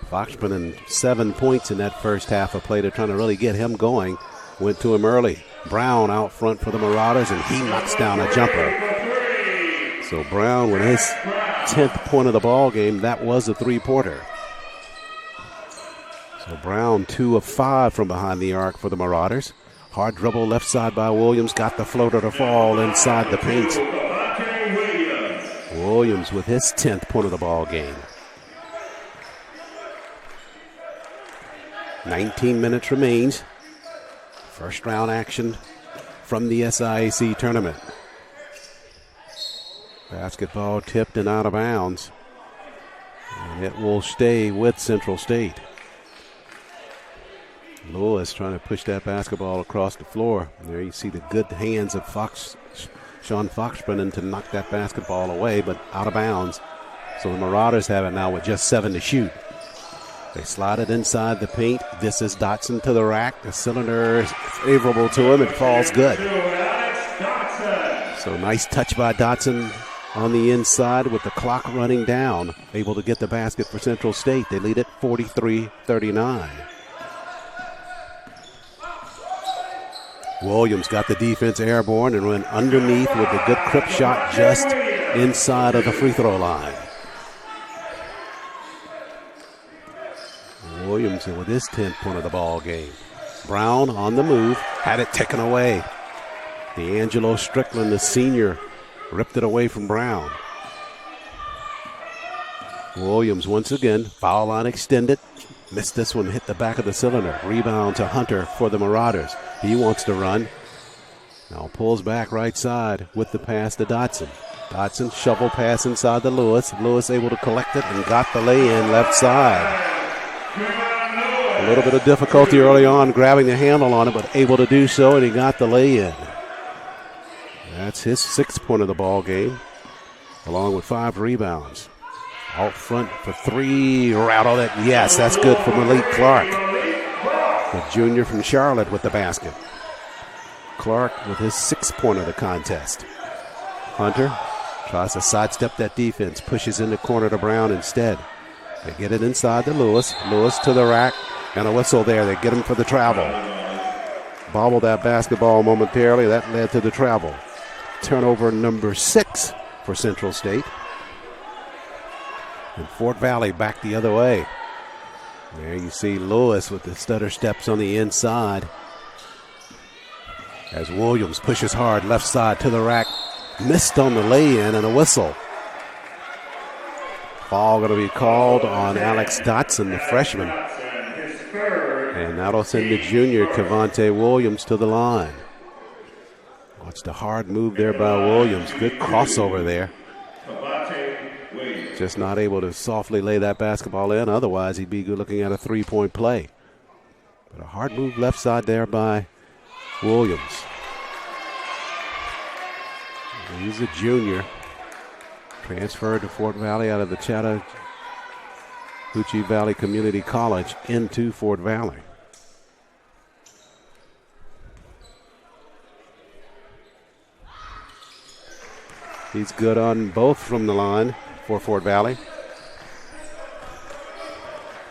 Fox-Brennan 7 points in that first half of play. They're trying to really get him going. Went to him early. Brown out front for the Marauders, and he knocks down a jumper. So Brown with his 10th point of the ball game, that was a three-pointer. So Brown 2 of 5 from behind the arc for the Marauders. Hard dribble left side by Williams. Got the floater to fall inside the paint. Williams with his 10th point of the ball game. 19 minutes remains. First round action from the SIAC tournament. Basketball tipped and out of bounds. And it will stay with Central State. Lewis trying to push that basketball across the floor. There you see the good hands of Sean Fox-Brennan to knock that basketball away, but out of bounds. So the Marauders have it now with just 7 to shoot. They slide it inside the paint. This is Dotson to the rack. The cylinder is favorable to him. It falls good. So nice touch by Dotson on the inside with the clock running down. Able to get the basket for Central State. They lead it 43-39. Williams got the defense airborne and went underneath with a good crip shot just inside of the free throw line. Williams with his 10th point of the ball game. Brown on the move, had it taken away. D'Angelo Strickland, the senior, ripped it away from Brown. Williams once again, foul line extended. Missed this one, hit the back of the cylinder. Rebound to Hunter for the Marauders. He wants to run. Now pulls back right side with the pass to Dotson. Dotson shovel pass inside to Lewis. Lewis able to collect it and got the lay-in left side. A little bit of difficulty early on grabbing the handle on it, but able to do so, and he got the lay-in. That's his 6th point of the ball game, along with 5 rebounds. Out front for 3. Rattle it. Yes, that's good for Malik Clark, the junior from Charlotte with the basket. Clark with his 6th point of the contest. Hunter tries to sidestep that defense, pushes in the corner to Brown instead. They get it inside to Lewis. Lewis to the rack, and a whistle there. They get him for the travel. Bobbled that basketball momentarily. That led to the travel. Turnover number 6 for Central State. And Fort Valley back the other way. There you see Lewis with the stutter steps on the inside. As Williams pushes hard left side to the rack. Missed on the lay-in and a whistle. Foul going to be called on Alex Dotson, the freshman. And that'll send the junior Cavante Williams to the line. Watch the hard move there by Williams. Good crossover there. Just not able to softly lay that basketball in. Otherwise, he'd be looking at a 3-point play. But a hard move left side there by Williams. He's a junior. Transferred to Fort Valley out of the Chattahoochee Valley Community College into Fort Valley. He's good on both from the line for Fort Valley.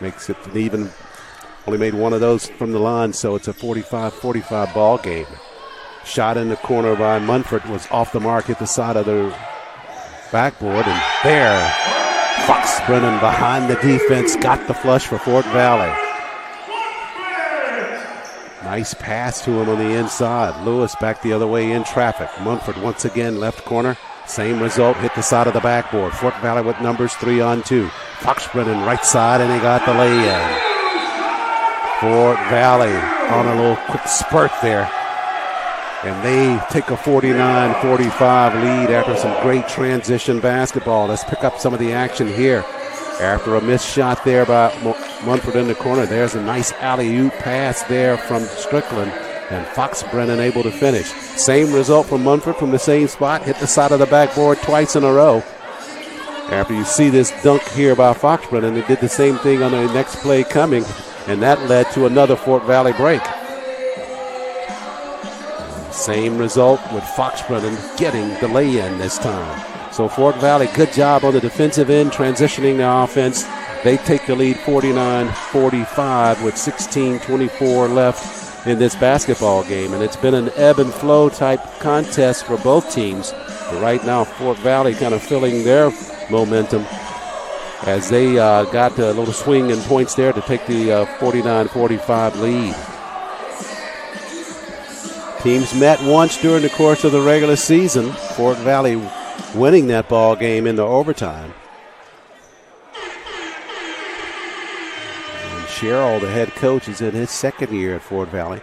Makes it an even, only made one of those from the line, so it's a 45-45 ball game. Shot in the corner by Munford was off the mark, hit the side of the backboard, and there, Fox Brennan behind the defense got the flush for Fort Valley. Nice pass to him on the inside. Lewis back the other way in traffic. Munford once again left corner. Same result, hit the side of the backboard. Fort Valley with numbers 3-on-2. Fox Brennan right side, and he got the lay-in. Fort Valley on a little quick spurt there. And they take a 49-45 lead after some great transition basketball. Let's pick up some of the action here. After a missed shot there by Munford in the corner, there's a nice alley-oop pass there from Strickland. And Fox Brennan able to finish. Same result from Munford from the same spot. Hit the side of the backboard twice in a row. After you see this dunk here by Fox Brennan, they did the same thing on the next play coming. And that led to another Fort Valley break. Same result with Fox Brennan getting the lay-in this time. So Fort Valley, good job on the defensive end, transitioning the offense. They take the lead 49-45 with 16:24 left in this basketball game. And it's been an ebb and flow type contest for both teams. But right now, Fort Valley kind of filling their momentum as they got a little swing in points there to take the 49-45 lead. Teams met once during the course of the regular season. Fort Valley winning that ball game into overtime. And Sherrill, the head coach, is in his 2nd year at Fort Valley.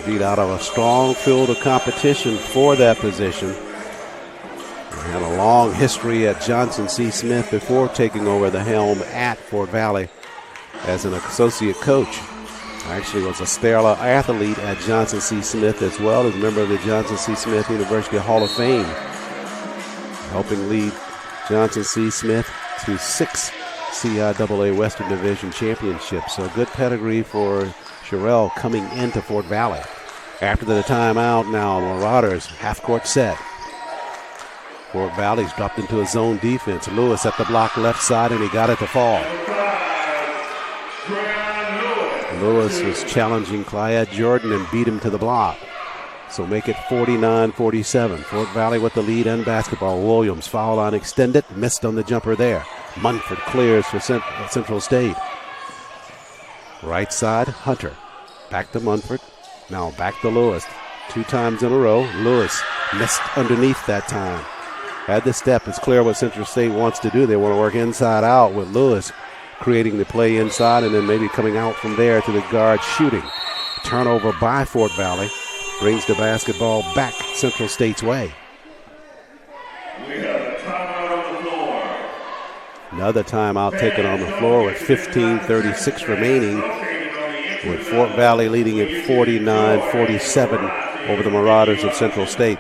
Indeed, out of a strong field of competition for that position. He had a long history at Johnson C. Smith before taking over the helm at Fort Valley as an associate coach. Actually was a stellar athlete at Johnson C. Smith as well as a member of the Johnson C. Smith University Hall of Fame, helping lead Johnson C. Smith to 6 CIAA Western Division championships. So good pedigree for Sherrill coming into Fort Valley. After the timeout now, Marauders half-court set. Fort Valley's dropped into a zone defense. Lewis at the block left side, and he got it to fall. Lewis was challenging Clyde Jordan and beat him to the block. So make it 49-47. Fort Valley with the lead in basketball. Williams foul line extended. Missed on the jumper there. Munford clears for Central State. Right side, Hunter. Back to Munford. Now back to Lewis. 2 times in a row. Lewis missed underneath that time. Had the step. It's clear what Central State wants to do. They want to work inside out with Lewis creating the play inside and then maybe coming out from there to the guard shooting. Turnover by Fort Valley brings the basketball back Central State's way. We have a timeout on the floor. Another timeout taken on the floor with 15:36 remaining, with Fort Valley leading at 49-47 over the Marauders of Central State.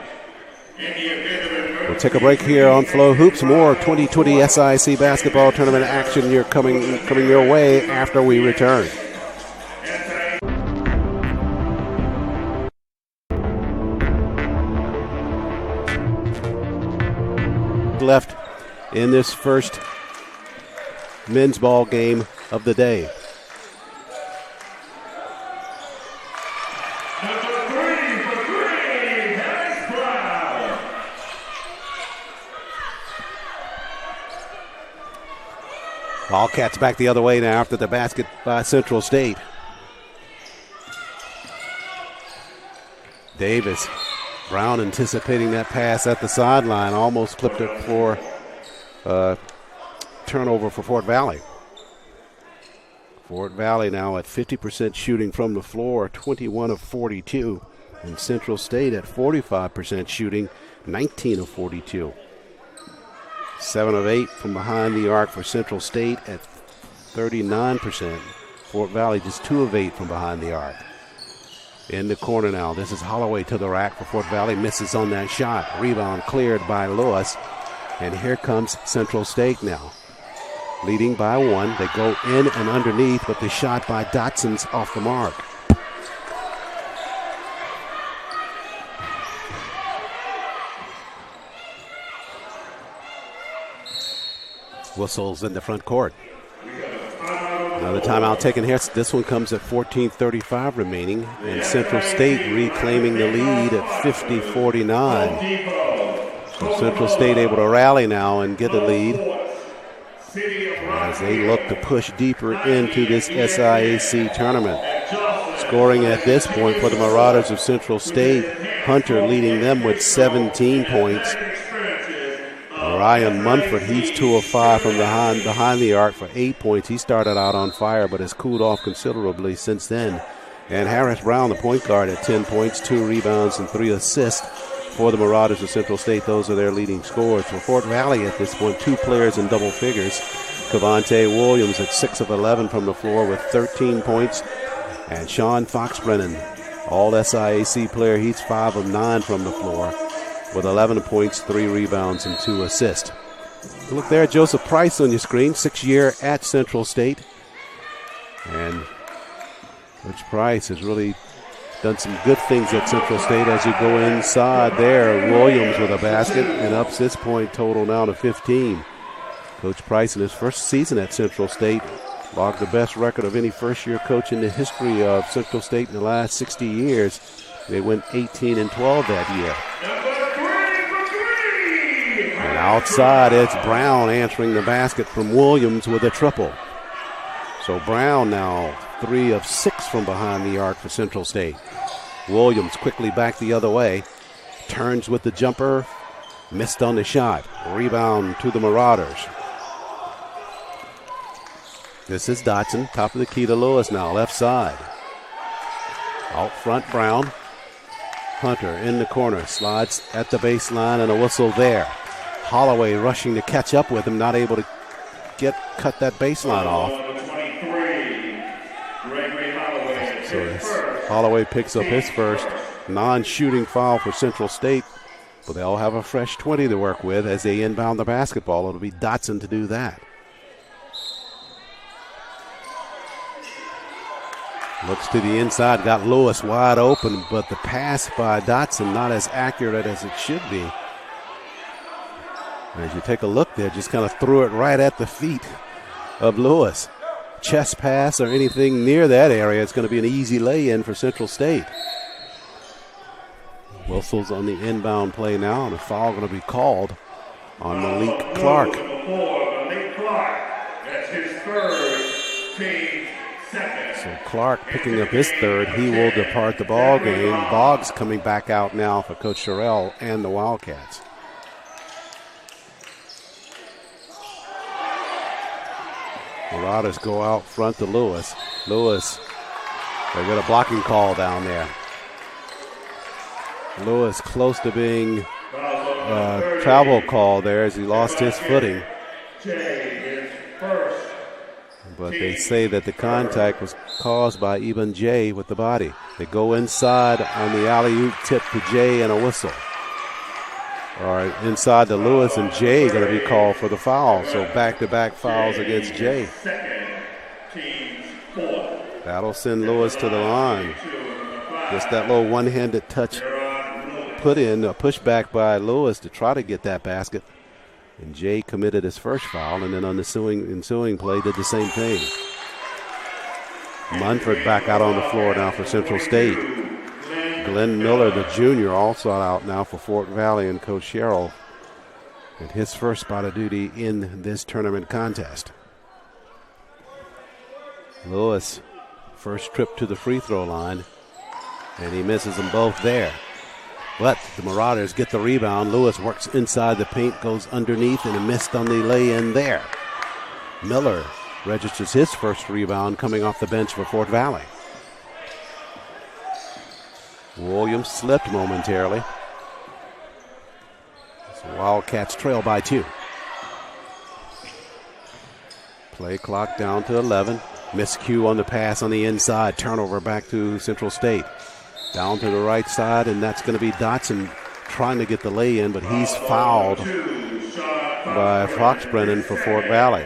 We'll take a break here on Flo Hoops. More 2020 SIAC basketball tournament action coming your way after we return. Left in this first men's ball game of the day. Wildcats back the other way now after the basket by Central State. Davis. Brown anticipating that pass at the sideline. Almost clipped it for turnover for Fort Valley. Fort Valley now at 50% shooting from the floor, 21 of 42. And Central State at 45% shooting, 19 of 42. 7 of 8 from behind the arc for Central State at 39%. Fort Valley just 2 of 8 from behind the arc. In the corner now, this is Holloway to the rack for Fort Valley. Misses on that shot. Rebound cleared by Lewis. And here comes Central State now. Leading by 1. They go in and underneath, but the shot by Dotson's off the mark. Whistles in the front court. Another timeout taken here. This one comes at 14:35 remaining, and Central State reclaiming the lead at 50-49. So Central State able to rally now and get the lead as they look to push deeper into this SIAC tournament. Scoring at this point for the Marauders of Central State, Hunter leading them with 17 points. Ryan Munford, he's 2 of 5 from behind the arc for 8 points. He started out on fire, but has cooled off considerably since then. And Harris Brown, the point guard, at 10 points, 2 rebounds, and 3 assists for the Marauders of Central State. Those are their leading scorers. For Fort Valley at this point, 2 players in double figures. Cavante Williams at 6 of 11 from the floor with 13 points. And Sean Foxbrennan, all SIAC player, he's 5 of 9 from the floor with 11 points, 3 rebounds, and 2 assists. Look there at Joseph Price on your screen, 6-year at Central State. And Coach Price has really done some good things at Central State. As you go inside there, Williams with a basket and ups this point total now to 15. Coach Price in his first season at Central State logged the best record of any first-year coach in the history of Central State in the last 60 years. They went 18-12 that year. And outside, it's Brown answering the basket from Williams with a triple. So Brown now 3 of 6 from behind the arc for Central State. Williams quickly back the other way. Turns with the jumper. Missed on the shot. Rebound to the Marauders. This is Dotson. Top of the key to Lewis now. Left side. Out front, Brown. Hunter in the corner. Slides at the baseline and a whistle there. Holloway rushing to catch up with him. Not able to cut that baseline off. So Holloway picks up his first non-shooting foul for Central State, but they'll have a fresh 20 to work with as they inbound the basketball. It'll be Dotson to do that. Looks to the inside, got Lewis wide open, but the pass by Dotson not as accurate as it should be. As you take a look there, just kind of threw it right at the feet of Lewis. Chest pass or anything near that area, it's going to be an easy lay-in for Central State. Whistles on the inbound play now, and a foul going to be called on Malik Clark. Malik Clark, that's his third, team second. So Clark picking up his third, he will depart the ball game. Boggs coming back out now for Coach Sherrill and the Wildcats. Marauders go out front to Lewis. Lewis, they got a blocking call down there. Lewis close to being a travel call there as he lost his footing. But they say that the contact was caused by Eben Jay with the body. They go inside on the alley-oop tip to Jay and a whistle. All right, inside to Lewis, and Jay going to be called for the foul. So back-to-back fouls against Jay. That'll send Lewis to the line. Just that little one-handed touch put in, a pushback by Lewis to try to get that basket. And Jay committed his first foul, and then on the ensuing play did the same thing. Munford back out on the floor now for Central State. Glenn Miller, the junior, also out now for Fort Valley, and Coach Sherrill at his first spot of duty in this tournament contest. Lewis, first trip to the free throw line, and he misses them both there. But the Marauders get the rebound. Lewis works inside the paint, goes underneath, and a missed on the lay-in there. Miller registers his first rebound coming off the bench for Fort Valley. Williams slipped momentarily. So Wildcats trail by 2. Play clock down to 11. Miscue on the pass on the inside. Turnover back to Central State. Down to the right side, and that's going to be Dotson trying to get the lay-in, but he's fouled by Foxbrennan for Fort Valley.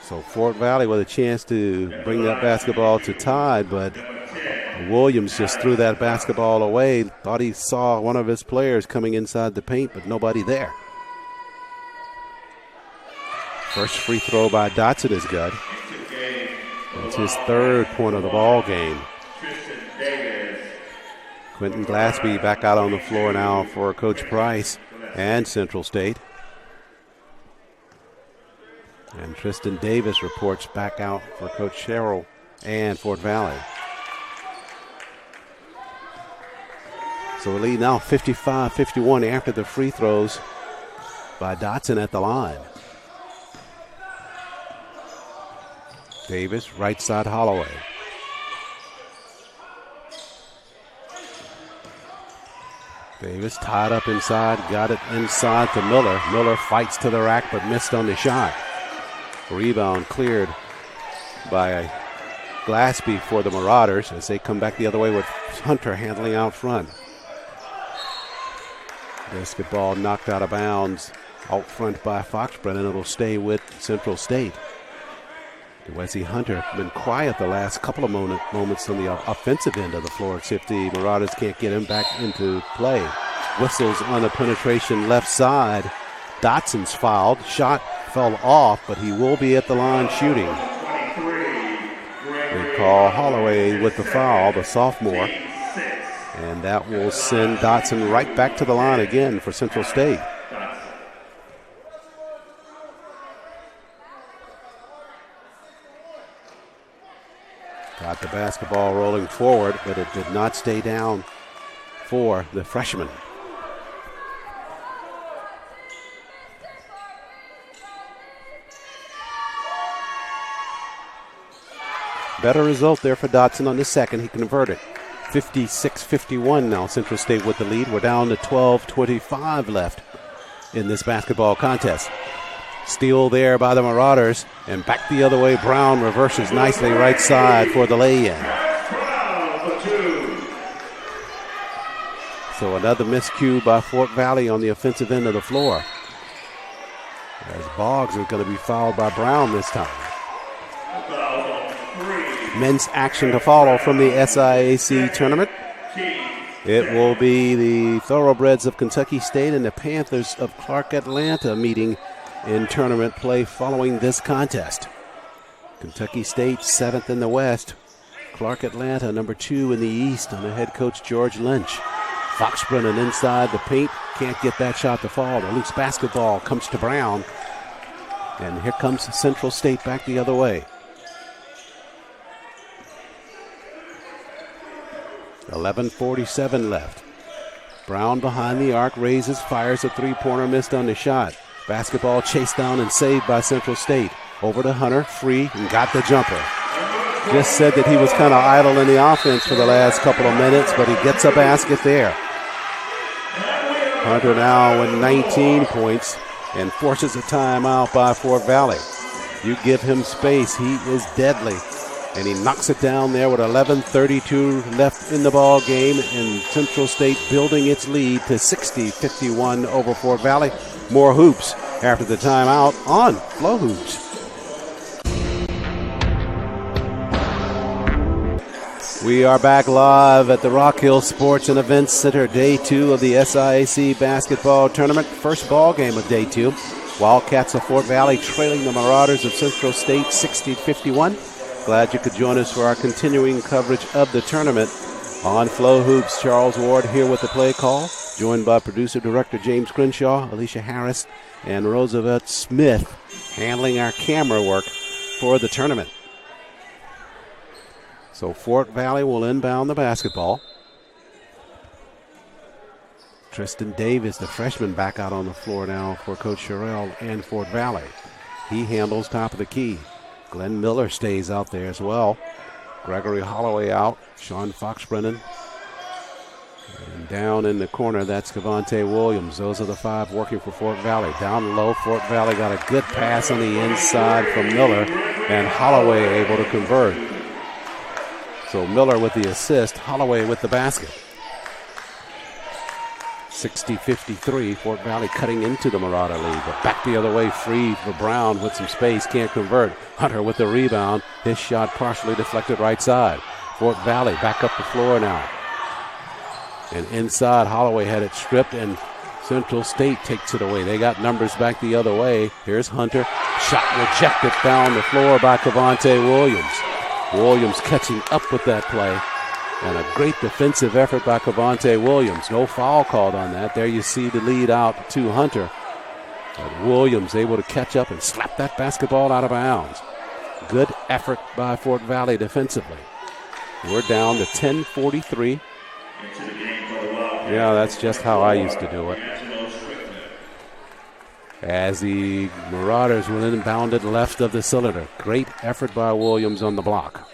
So Fort Valley with a chance to bring that basketball to tie, but Williams just threw that basketball away. Thought he saw one of his players coming inside the paint, but nobody there. First free throw by Dotson is good. It's his third point of the ball game. Quentin Glaspie back out on the floor now for Coach Price and Central State. And Tristan Davis reports back out for Coach Sherrill and Fort Valley. So we lead now 55-51 after the free throws by Dotson at the line. Davis, right side Holloway. Davis tied up inside, got it inside to Miller. Miller fights to the rack but missed on the shot. Rebound cleared by Glaspie for the Marauders as they come back the other way with Hunter handling out front. Basketball knocked out of bounds out front by Foxbrennan. It'll stay with Central State. Wesley Hunter been quiet the last couple of moments on the offensive end of the floor. See if the Marauders can't get him back into play. Whistles on the penetration left side. Dotson's fouled. Shot fell off, but he will be at the line shooting. They call Holloway with the foul, the sophomore. And that will send Dotson right back to the line again for Central State. Got the basketball rolling forward, but it did not stay down for the freshman. Better result there for Dotson on the second. He converted. 56-51 now. Central State with the lead. We're down to 12:25 left in this basketball contest. Steal there by the Marauders, and back the other way. Brown reverses nicely right side for the lay-in. So another miscue by Fort Valley on the offensive end of the floor. As Boggs is going to be fouled by Brown this time. Men's action to follow from the SIAC tournament. It will be the Thoroughbreds of Kentucky State and the Panthers of Clark Atlanta meeting in tournament play following this contest. Kentucky State 7th in the West. Clark Atlanta number 2 in the East under head coach George Lynch. Foxbrennan inside the paint. Can't get that shot to fall. The loose basketball comes to Brown. And here comes Central State back the other way. 11:47 left. Brown behind the arc, raises, fires a three-pointer, missed on the shot. Basketball chased down and saved by Central State. Over to Hunter, free, and got the jumper. Just said that he was kind of idle in the offense for the last couple of minutes, but he gets a basket there. Hunter now with 19 points and forces a timeout by Fort Valley. You give him space, he is deadly. And he knocks it down there with 11:32 left in the ball game, and Central State building its lead to 60-51 over Fort Valley. More hoops after the timeout on FloHoops. We are back live at the Rock Hill Sports and Events Center, day 2 of the SIAC basketball tournament. First ball game of day 2. Wildcats of Fort Valley trailing the Marauders of Central State 60-51. Glad you could join us for our continuing coverage of the tournament on FloHoops. Charles Ward here with the play call, joined by producer-director James Crenshaw, Alicia Harris, and Roosevelt Smith handling our camera work for the tournament. So Fort Valley will inbound the basketball. Tristan Davis, the freshman, back out on the floor now for Coach Sherrill and Fort Valley. He handles top of the key. Glenn Miller stays out there as well. Gregory Holloway out. Sean Foxbrennan. And down in the corner, that's Cavante Williams. Those are the 5 working for Fort Valley. Down low, Fort Valley got a good pass on the inside from Miller, and Holloway able to convert. So Miller with the assist, Holloway with the basket. 60-53, Fort Valley cutting into the Marauder lead, but back the other way, free for Brown with some space, can't convert. Hunter with the rebound, his shot partially deflected right side. Fort Valley back up the floor now. And inside, Holloway had it stripped, and Central State takes it away. They got numbers back the other way. Here's Hunter, shot rejected down the floor by Cavante Williams. Williams catching up with that play. And a great defensive effort by Cavante Williams. No foul called on that. There you see the lead out to Hunter. But Williams able to catch up and slap that basketball out of bounds. Good effort by Fort Valley defensively. We're down to 10:43. Yeah, that's just how I used to do it. As the Marauders were inbounded left of the cylinder. Great effort by Williams on the block.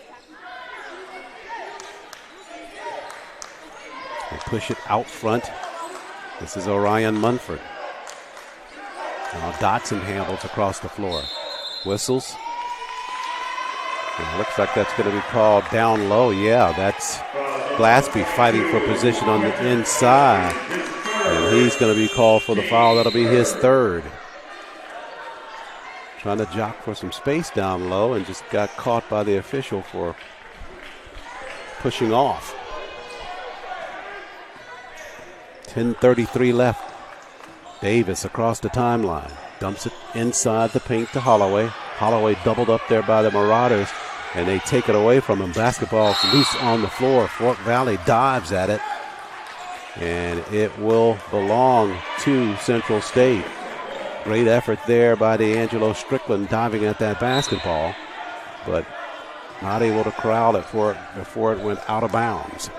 They push it out front. This is Orion Munford. Now Dotson handles across the floor. Whistles. It looks like that's going to be called down low. Yeah, that's Glaspie fighting for position on the inside. And he's going to be called for the foul. That'll be his 3rd. Trying to jock for some space down low and just got caught by the official for pushing off. 10:33 left. Davis across the timeline. Dumps it inside the paint to Holloway. Holloway doubled up there by the Marauders, and they take it away from him. Basketball loose on the floor. Fort Valley dives at it, and it will belong to Central State. Great effort there by D'Angelo Strickland diving at that basketball, but not able to corral it before it went out of bounds.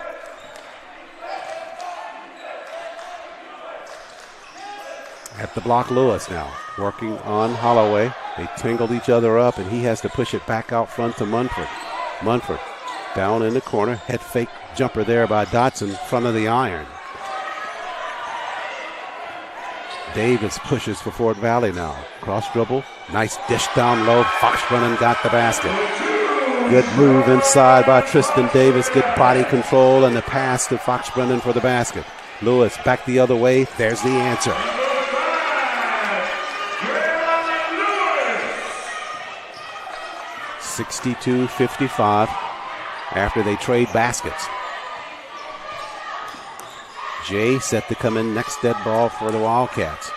At the block, Lewis now working on Holloway. They tangled each other up, and he has to push it back out front to Munford. Munford down in the corner. Head fake jumper there by Dotson, front of the iron. Davis pushes for Fort Valley now. Cross dribble. Nice dish down low. Foxbrennan got the basket. Good move inside by Tristan Davis. Good body control and the pass to Foxbrennan for the basket. Lewis back the other way. There's the answer. 62-55 after they trade baskets. Jay set to come in next dead ball for the Wildcats.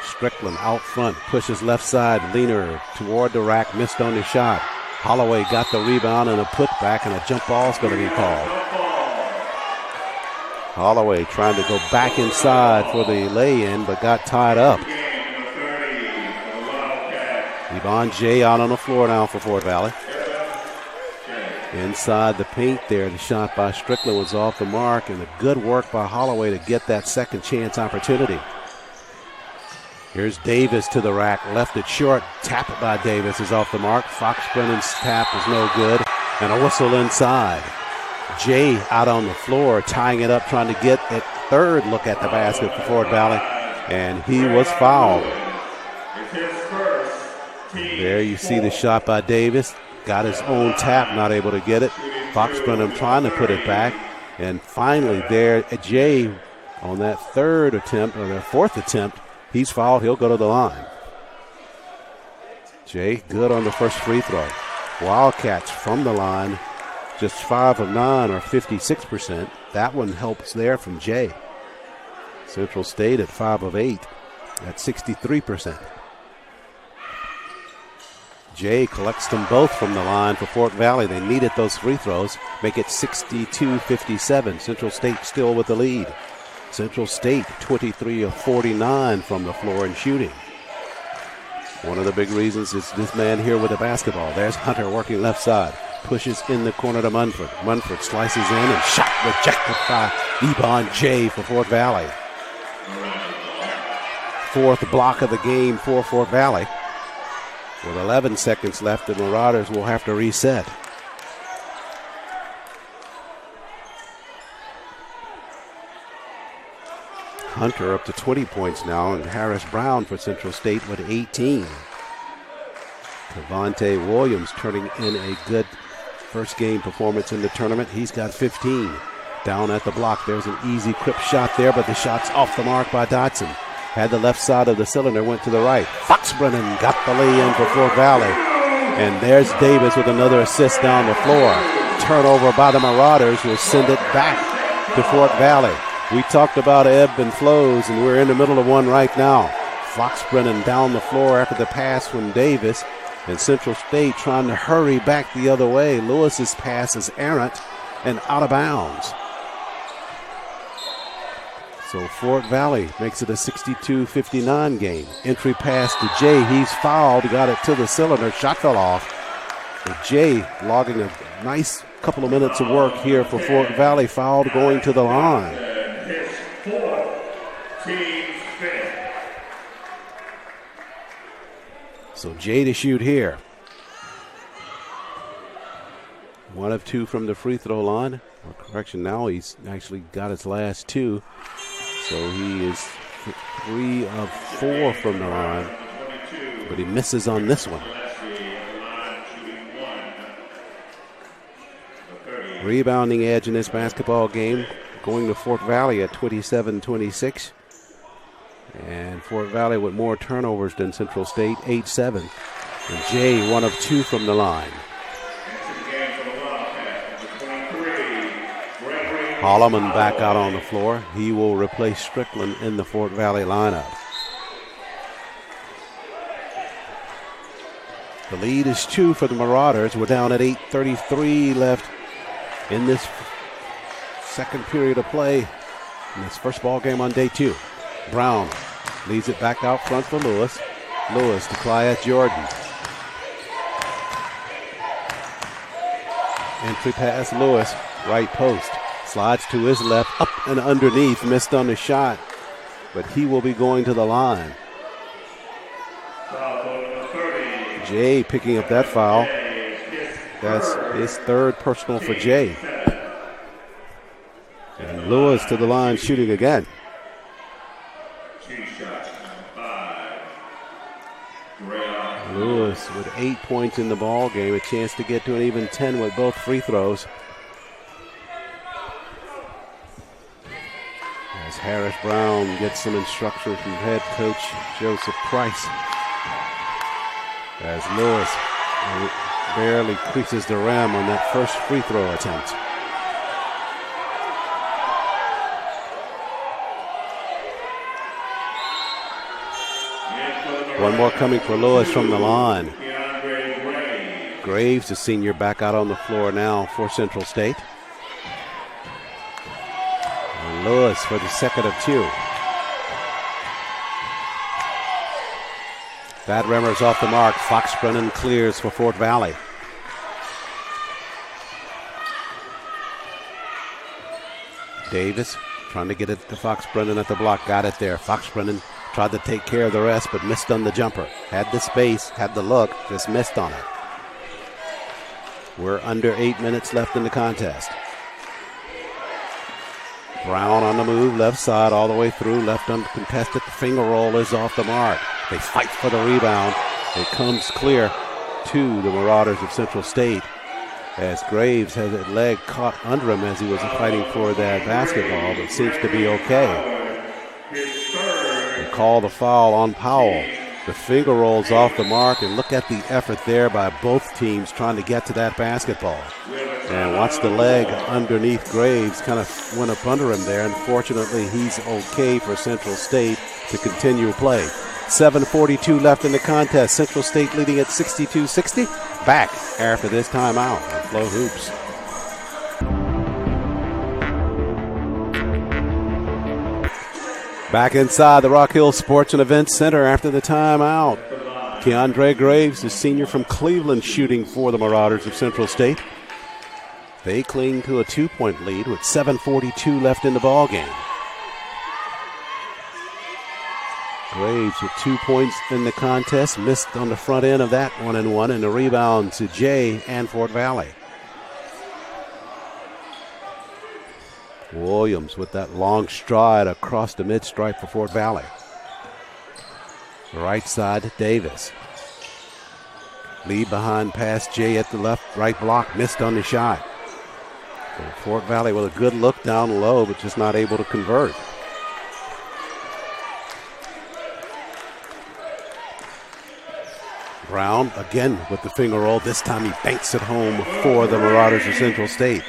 Strickland out front, pushes left side, leaner toward the rack, missed on the shot. Holloway got the rebound and a putback, and a jump ball is going to be called. Holloway trying to go back inside for the lay-in, but got tied up. Yvonne Jay out on the floor now for Fort Valley. Inside the paint there, the shot by Strickland was off the mark, and the good work by Holloway to get that second chance opportunity. Here's Davis to the rack, left it short. Tap it by Davis is off the mark. Foxbrennan's tap is no good, and a whistle inside. Jay out on the floor, tying it up, trying to get a third look at the basket for Fort Valley, and he was fouled. There you see the shot by Davis. Got his own tap, not able to get it. Fox Brennan trying to put it back. And finally there, Jay on that third attempt, or their fourth attempt, he's fouled. He'll go to the line. Jay good on the first free throw. Wildcats from the line, just 5 of 9 or 56%. That one helps there from Jay. Central State at 5 of 8 at 63%. Jay collects them both from the line for Fort Valley. They needed those free throws, make it 62-57. Central State still with the lead. Central State 23 of 49 from the floor in shooting. One of the big reasons is this man here with the basketball. There's Hunter working left side. Pushes in the corner to Munford. Munford slices in and shot rejected by Ebon Jay for Fort Valley. Fourth block of the game for Fort Valley. With 11 seconds left, the Marauders will have to reset. Hunter up to 20 points now, and Harris Brown for Central State with 18. Cavante Williams turning in a good first game performance in the tournament. He's got 15. Down at the block, there's an easy crip shot there, but the shot's off the mark by Dotson. Had the left side of the cylinder, went to the right. Fox Brennan got the lay in for Fort Valley. And there's Davis with another assist down the floor. Turnover by the Marauders will send it back to Fort Valley. We talked about ebb and flows, and we're in the middle of one right now. Fox Brennan down the floor after the pass from Davis. And Central State trying to hurry back the other way. Lewis's pass is errant and out of bounds. So Fort Valley makes it a 62-59 game. Entry pass to Jay. He's fouled. Got it to the cylinder. Shot fell off. But Jay logging a nice couple of minutes of work here for Fort Valley. Fouled going to the line. So Jay to shoot here. 1 of 2 from the free throw line. Or correction, now he's actually got his last 2. So he is 3 of 4 from the line, but he misses on this one. Rebounding edge in this basketball game, going to Fort Valley at 27-26. And Fort Valley with more turnovers than Central State, 8-7. And Jay 1 of 2 from the line. Holloman back out on the floor. He will replace Strickland in the Fort Valley lineup. The lead is 2 for the Marauders. We're down at 8:33 left in this second period of play in this first ball game on day 2. Brown leads it back out front for Lewis. Lewis to Clyde Jordan. Entry pass Lewis, right post. Slides to his left, up and underneath, missed on the shot, but he will be going to the line. Jay picking up that foul. That's his third personal for Jay. And Lewis to the line shooting again. Lewis with 8 points in the ball game, a chance to get to an even 10 with both free throws. As Harris Brown gets some instruction from head coach Joseph Price. As Lewis barely creases the rim on that first free throw attempt. One more coming for Lewis from the line. Graves, the senior, back out on the floor now for Central State. Lewis for the second of 2. Bad Rimmer's off the mark. Fox Brennan clears for Fort Valley. Davis trying to get it to Fox Brennan at the block. Got it there. Fox Brennan tried to take care of the rest, but missed on the jumper. Had the space, had the look, just missed on it. We're under 8 minutes left in the contest. Brown on the move, left side all the way through, left uncontested. The finger roll is off the mark. They fight for the rebound, It comes clear to the Marauders of Central State as Graves has a leg caught under him as he was fighting for that basketball, but seems to be okay. They call the foul on Powell. The finger rolls off the mark, and look at the effort there by both teams trying to get to that basketball. And watch the leg underneath Graves kind of went up under him there. Unfortunately, he's okay for Central State to continue play. 7:42 left in the contest. Central State leading at 62-60. Back after this timeout on FloHoops. Back inside the Rock Hill Sports and Events Center after the timeout. Keandre Graves, the senior from Cleveland, shooting for the Marauders of Central State. They cling to a 2-point lead with 7:42 left in the ballgame. Graves with 2 points in the contest, missed on the front end of that 1-and-1, and a rebound to Jay and Fort Valley. Williams with that long stride across the mid-stripe for Fort Valley. Right side, Davis. Lead behind pass, Jay at the right block, missed on the shot. So Fort Valley with a good look down low, but just not able to convert. Brown again with the finger roll. This time he banks it home for the Marauders of Central State.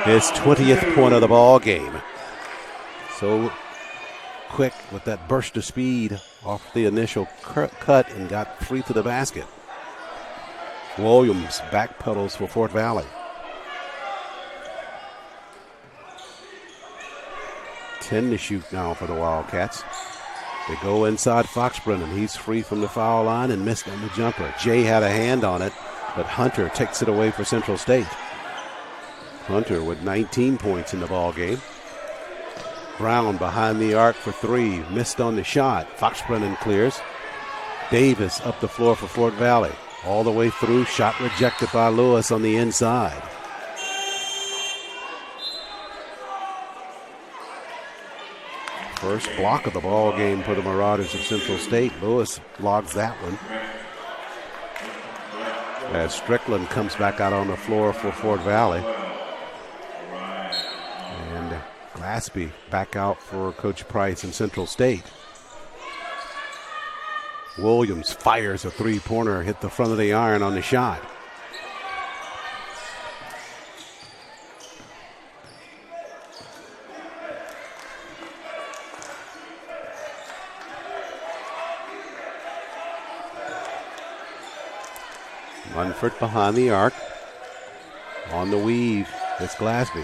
His 20th point of the ball game. So quick with that burst of speed off the initial cut and got free to the basket. Williams backpedals for Fort Valley. 10 to shoot now for the Wildcats. They go inside Foxbrennan. He's free from the foul line and missed on the jumper. Jay had a hand on it, but Hunter takes it away for Central State. Hunter with 19 points in the ball game. Brown behind the arc for three. Missed on the shot. Foxbrennan clears. Davis up the floor for Fort Valley. All the way through. Shot rejected by Lewis on the inside. First block of the ball game for the Marauders of Central State. Lewis logs that one. As Strickland comes back out on the floor for Fort Valley. And Glaspie back out for Coach Price in Central State. Williams fires a three-pointer, hit the front of the iron on the shot. Munford behind the arc. On the weave, it's Glaspie.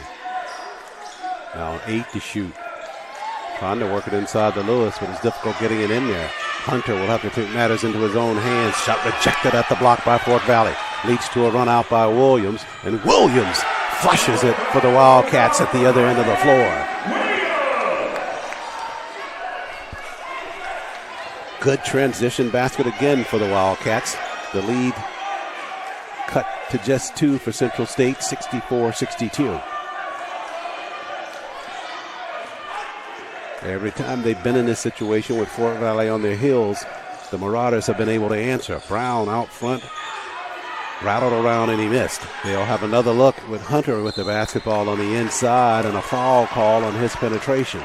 Now 8 to shoot. Trying to work it inside the Lewis, but it's difficult getting it in there. Hunter will have to take matters into his own hands. Shot rejected at the block by Fort Valley. Leads to a run out by Williams, and Williams flushes it for the Wildcats at the other end of the floor. Good transition basket again for the Wildcats. The lead cut to just 2 for Central State, 64-62. Every time they've been in this situation with Fort Valley on their heels, the Marauders have been able to answer. Brown out front, rattled around, and he missed. They'll have another look with Hunter with the basketball on the inside and a foul call on his penetration.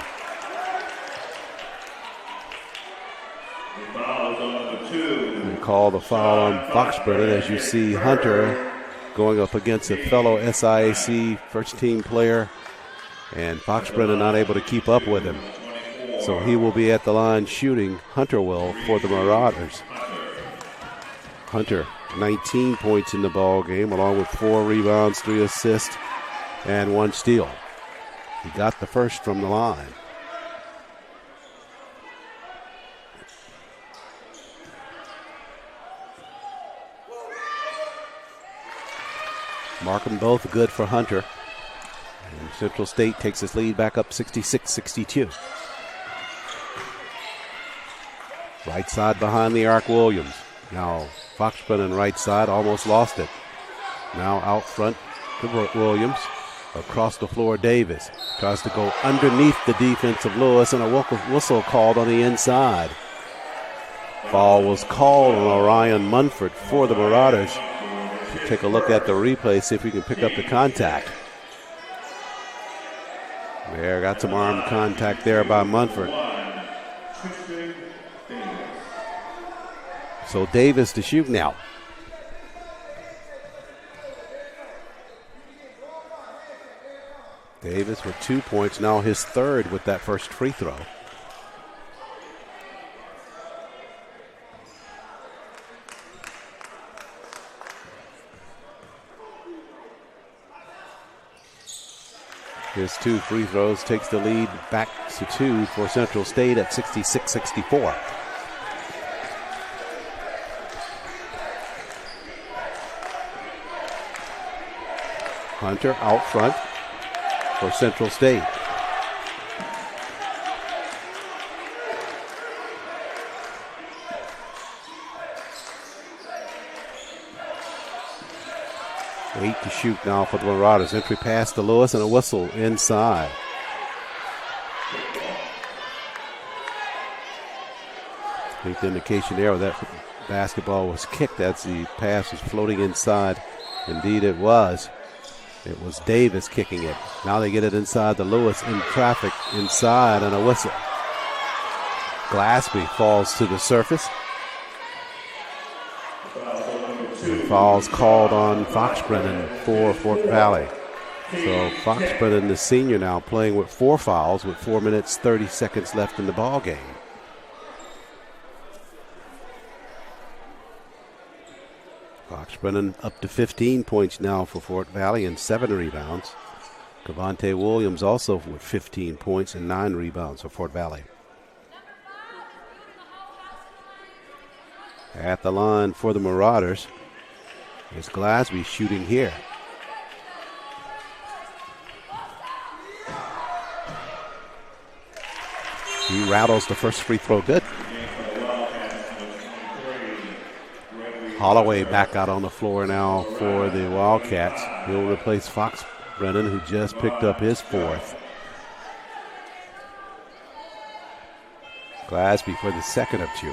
They call the foul on Foxbrennan as you see Hunter going up against a fellow SIAC first-team player, and Foxbrennan not able to keep up with him. So he will be at the line shooting. Hunter will for the Marauders. Hunter, 19 points in the ball game, along with 4 rebounds, 3 assists, and 1 steal. He got the first from the line. Mark them both good for Hunter. And Central State takes its lead back up 66-62. Right side behind the arc, Williams. Now Foxbrennan right side, almost lost it. Now out front to Williams. Across the floor, Davis. Tries to go underneath the defense of Lewis, and a whistle called on the inside. Ball was called on Orion Munford for the Marauders. We'll take a look at the replay, see if we can pick up the contact. There, got some arm contact there by Munford. So Davis to shoot now. Davis with 2 points, now his third with that first free throw. His 2 free throws takes the lead back to 2 for Central State at 66-64. Hunter out front for Central State. Eight to shoot now for the Marauders. Entry pass to Lewis and a whistle inside. I think the indication there that basketball was kicked as the pass was floating inside. Indeed it was. It was Davis kicking it. Now they get it inside to Lewis in traffic inside and a whistle. Glasby falls to the surface. Fouls called on Fox-Brennan for Fort Valley. So Fox-Brennan, the senior, now playing with 4 fouls with 4 minutes, 30 seconds left in the ball game. Fox-Brennan up to 15 points now for Fort Valley and 7 rebounds. Cavante Williams also with 15 points and 9 rebounds for Fort Valley. At the line for the Marauders is Glasby shooting here. He rattles the first free throw good. Holloway back out on the floor now for the Wildcats. He'll replace Fox-Brennan, who just picked up his 4th. Glasby for the second of 2.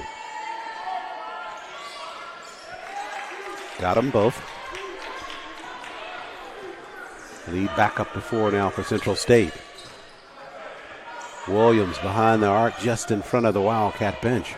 Got them both. Lead back up to 4 now for Central State. Williams behind the arc just in front of the Wildcat bench.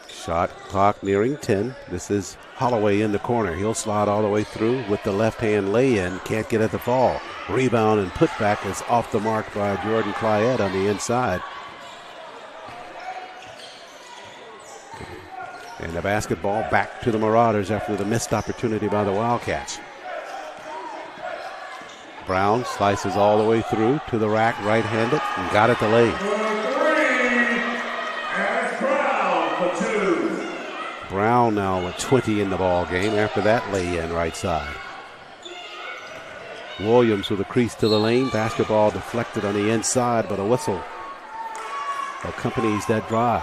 Shot clock nearing 10. This is Holloway in the corner. He'll slide all the way through with the left-hand lay-in. Can't get at the fall. Rebound and putback is off the mark by Jordan Clyette on the inside. And the basketball back to the Marauders after the missed opportunity by the Wildcats. Brown slices all the way through to the rack, right-handed, and got it to lay. Brown now with 20 in the ball game after that lay-in right side. Williams with a crease to the lane. Basketball deflected on the inside, but a whistle accompanies that drive.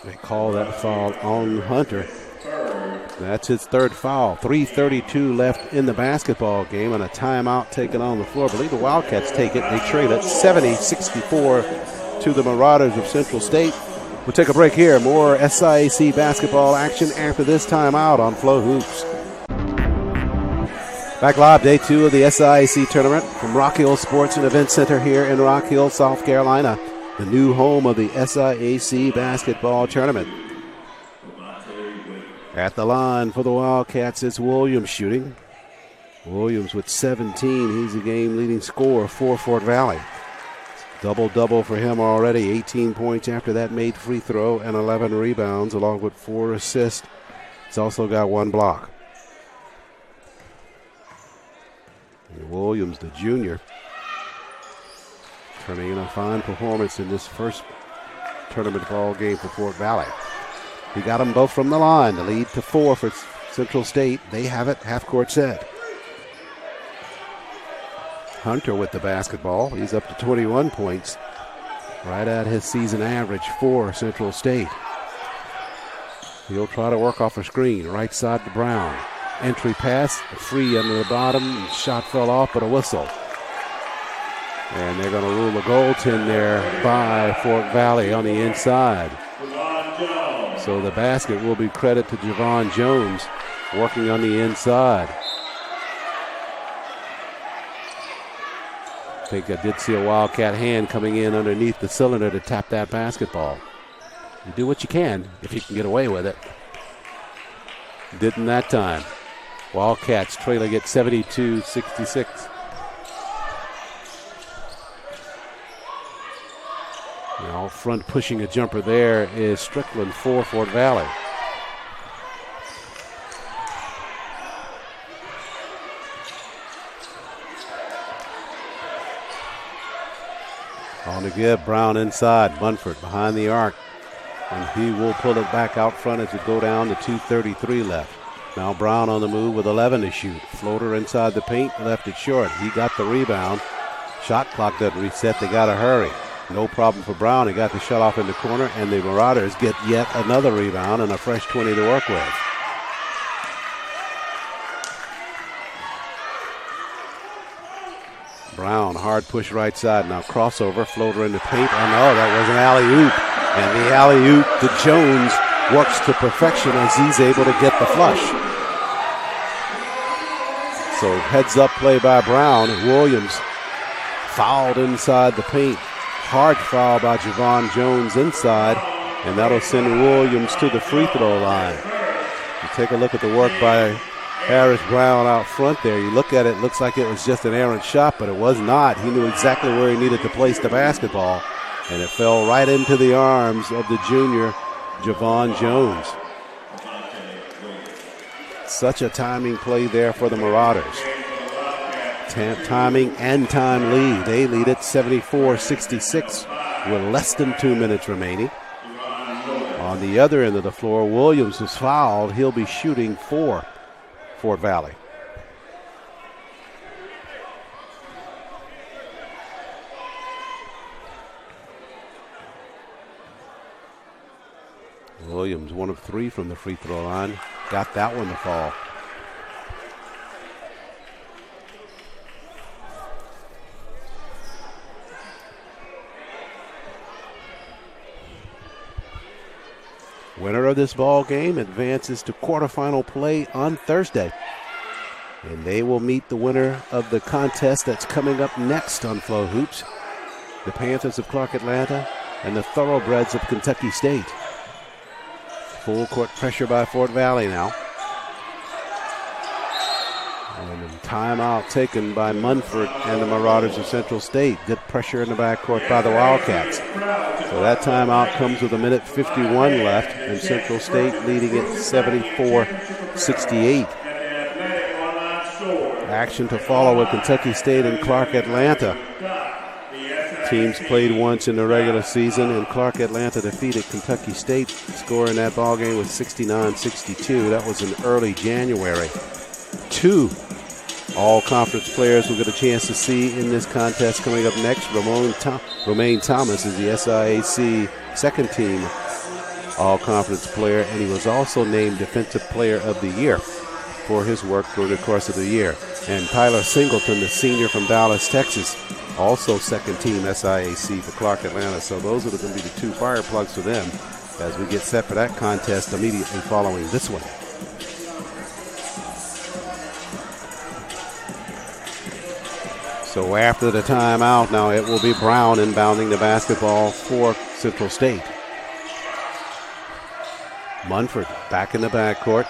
They call that foul on Hunter. That's his 3rd foul. 3:32 left in the basketball game and a timeout taken on the floor. I believe the Wildcats take it. They trail it 70-64 to the Marauders of Central State. We'll take a break here. More SIAC basketball action after this timeout on FloHoops. Back live, day 2 of the SIAC tournament from Rock Hill Sports and Event Center here in Rock Hill, South Carolina, the new home of the SIAC basketball tournament. At the line for the Wildcats, it's Williams shooting. Williams with 17. He's the game-leading scorer for Fort Valley. Double-double for him already. 18 points after that made free throw and 11 rebounds, along with 4 assists. He's also got 1 block. And Williams, the junior, turning in a fine performance in this first tournament ball game for Fort Valley. He got them both from the line. The lead to 4 for Central State. They have it, half-court set. Hunter with the basketball. He's up to 21 points. Right at his season average for Central State. He'll try to work off a screen. Right side to Brown. Entry pass, free under the bottom. Shot fell off, but a whistle. And they're going to rule a goaltend there by Fort Valley on the inside. So the basket will be credit to Javon Jones working on the inside. I think I did see a Wildcat hand coming in underneath the cylinder to tap that basketball. You do what you can if you can get away with it. Didn't that time. Wildcats trailing at 72-66. Now front pushing a jumper there is Strickland for Fort Valley. On to give, Brown inside, Munford behind the arc. And he will pull it back out front as we go down to 2:33 left. Now Brown on the move with 11 to shoot. Floater inside the paint, left it short. He got the rebound. Shot clock doesn't reset, they got to hurry. No problem for Brown, he got the shot off in the corner, and the Marauders get yet another rebound and a fresh 20 to work with. Brown, hard push right side, now crossover, floater in the paint. Oh no, that was an alley-oop. And the alley-oop to Jones works to perfection as he's able to get the flush. So heads up play by Brown. Williams fouled inside the paint. Hard foul by Javon Jones inside, and that'll send Williams to the free throw line. You take a look at the work by Harris Brown out front there. You look at it, looks like it was just an errant shot, but it was not. He knew exactly where he needed to place the basketball, and it fell right into the arms of the junior Javon Jones. Such a timing play there for the Marauders. Timing and time lead. They lead at 74-66 with less than 2 minutes remaining. On the other end of the floor, Williams was fouled. He'll be shooting for Fort Valley. Williams, 1 of 3 from the free throw line. Got that one to fall. Winner of this ball game advances to quarterfinal play on Thursday. And they will meet the winner of the contest that's coming up next on FloHoops. The Panthers of Clark Atlanta and the Thoroughbreds of Kentucky State. Full court pressure by Fort Valley now. And a timeout taken by Munford and the Marauders of Central State. Good pressure in the backcourt by the Wildcats. So that timeout comes with 1:51 left, and Central State leading at 74-68. Action to follow with Kentucky State and Clark Atlanta. Teams played once in the regular season, and Clark Atlanta defeated Kentucky State. Score in that ball game was 69-62. That was in early January. 2 all-conference players we'll get a chance to see in this contest coming up next. Romaine Thomas is the SIAC second-team all-conference player, and he was also named Defensive Player of the Year for his work during the course of the year. And Tyler Singleton, the senior from Dallas, Texas, also second-team SIAC for Clark Atlanta. So those are going to be the 2 fire plugs for them as we get set for that contest immediately following this one. So after the timeout, now it will be Brown inbounding the basketball for Central State. Munford back in the backcourt.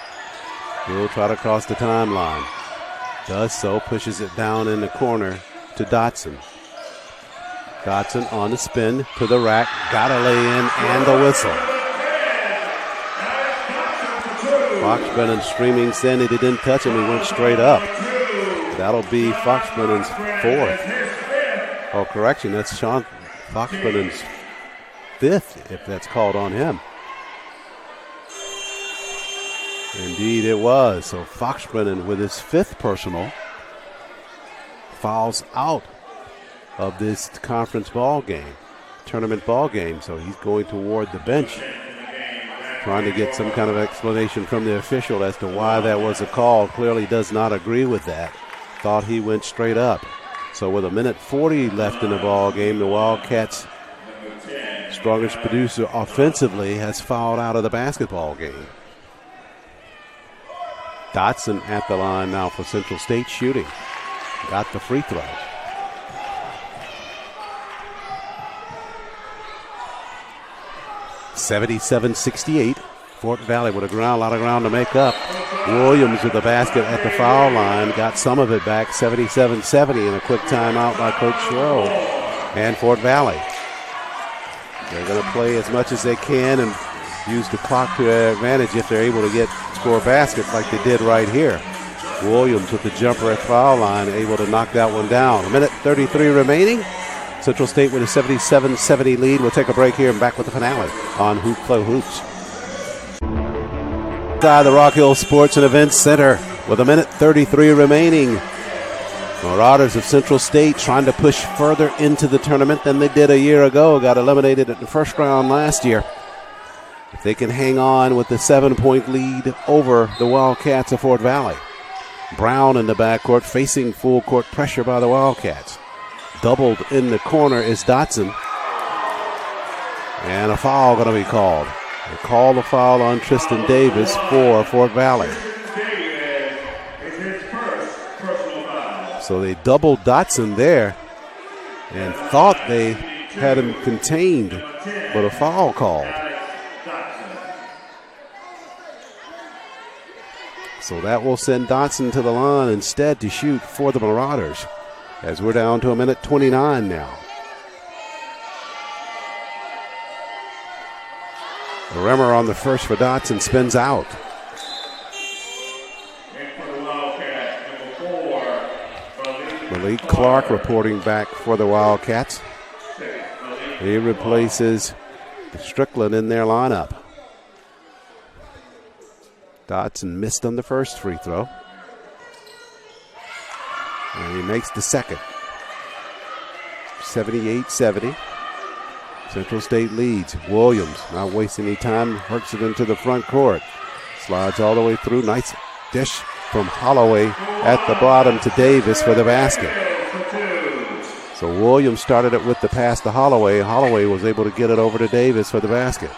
He'll try to cross the timeline. Does so, pushes it down in the corner to Dotson. Dotson on the spin to the rack. Got to lay in and the whistle. Foxbrennan streaming, saying that he didn't touch him. He went straight up. That'll be Foxbrennan's 4th. Oh, correction, that's Sean Foxbrennan's 5th, if that's called on him. Indeed it was. So Foxbrennan with his 5th personal fouls out of this conference ball game, tournament ball game. So he's going toward the bench Trying to get some kind of explanation from the official as to why that was a call. Clearly does not agree with that. Thought he went straight up. So with 1:40 left in the ball game, the Wildcats' strongest producer offensively has fouled out of the basketball game. Dotson at the line now for Central State shooting. Got the free throw. (77-68). Fort Valley with a lot of ground to make up. Williams with the basket at the foul line. Got some of it back, 77-70, and a quick timeout by Coach Schroe and Fort Valley. They're going to play as much as they can and use the clock to their advantage if they're able to score a basket like they did right here. Williams with the jumper at foul line, able to knock that one down. 1:33 remaining. Central State with a 77-70 lead. We'll take a break here and back with the finale on FloHoops. Inside the Rock Hill Sports and Events Center with 1:33 remaining. Marauders of Central State trying to push further into the tournament than they did a year ago. Got eliminated in the first round last year. If they can hang on with the 7-point lead over the Wildcats of Fort Valley. Brown in the backcourt facing full court pressure by the Wildcats. Doubled in the corner is Dotson. And a foul going to be called. They call the foul on Tristan Davis for Fort Valley. So they doubled Dotson there and thought they had him contained, but a foul called. So that will send Dotson to the line instead to shoot for the Marauders, as we're down to 1:29 now. The rimmer on the first for Dotson spins out. Malik Clark reporting back for the Wildcats. He replaces Strickland in their lineup. Dotson missed on the first free throw. And he makes the second. 78-70. Central State leads. Williams not wasting any time. Works it into the front court. Slides all the way through. Nice dish from Holloway at the bottom to Davis for the basket. So Williams started it with the pass to Holloway. Holloway was able to get it over to Davis for the basket.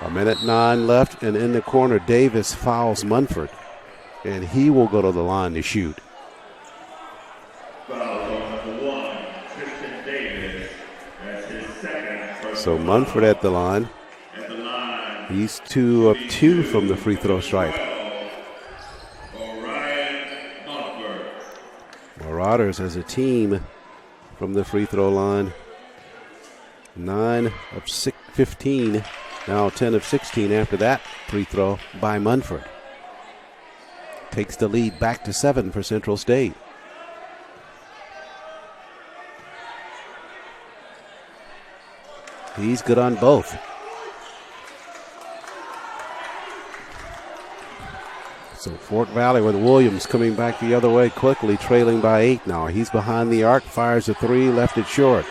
1:09 left, and in the corner, Davis fouls Munford, and he will go to the line to shoot. So Munford at the line. He's 2 of 2 from the free throw stripe. Marauders as a team from the free throw line. 9 of 15. Now 10 of 16 after that free throw by Munford. Takes the lead back to 7 for Central State. He's good on both. So Fort Valley with Williams coming back the other way quickly, trailing by 8 now. He's behind the arc, fires a 3, left it short.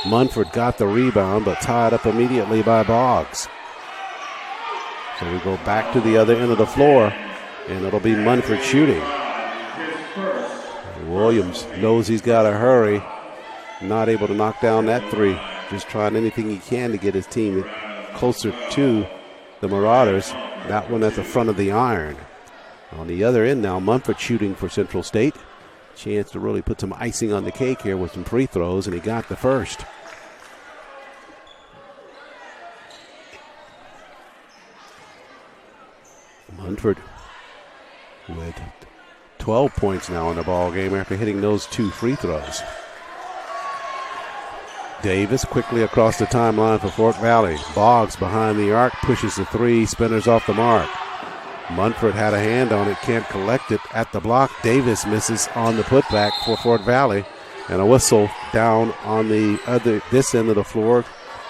Munford got the rebound, but tied up immediately by Boggs. So we go back to the other end of the floor, and it'll be Munford shooting. Williams knows he's got to hurry. Not able to knock down that 3. Just trying anything he can to get his team closer to the Marauders. That one at the front of the iron. On the other end now, Munford shooting for Central State. Chance to really put some icing on the cake here with some free throws, and he got the first. Munford with 12 points now in the ball game after hitting those 2 free throws. Davis quickly across the timeline for Fort Valley. Boggs behind the arc, pushes the 3, spinners off the mark. Munford had a hand on it, can't collect it at the block. Davis misses on the putback for Fort Valley, and a whistle down on this end of the floor,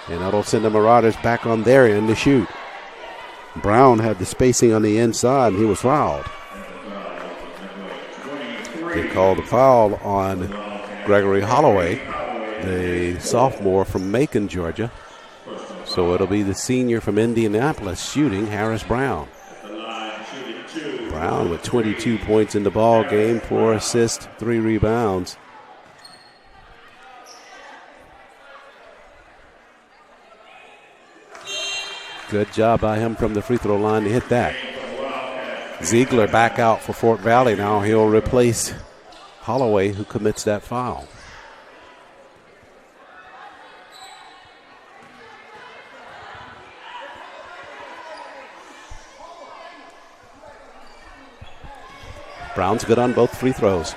and that'll send the Marauders back on their end to shoot. Brown had the spacing on the inside, and he was fouled. They called the foul on Gregory Holloway, the sophomore from Macon, Georgia. So it'll be the senior from Indianapolis shooting, Harris Brown. Brown with 22 points in the ball game, 4 assists, 3 rebounds. Good job by him from the free throw line to hit that. Ziegler back out for Fort Valley now. He'll replace Holloway, who commits that foul. Brown's good on both free throws.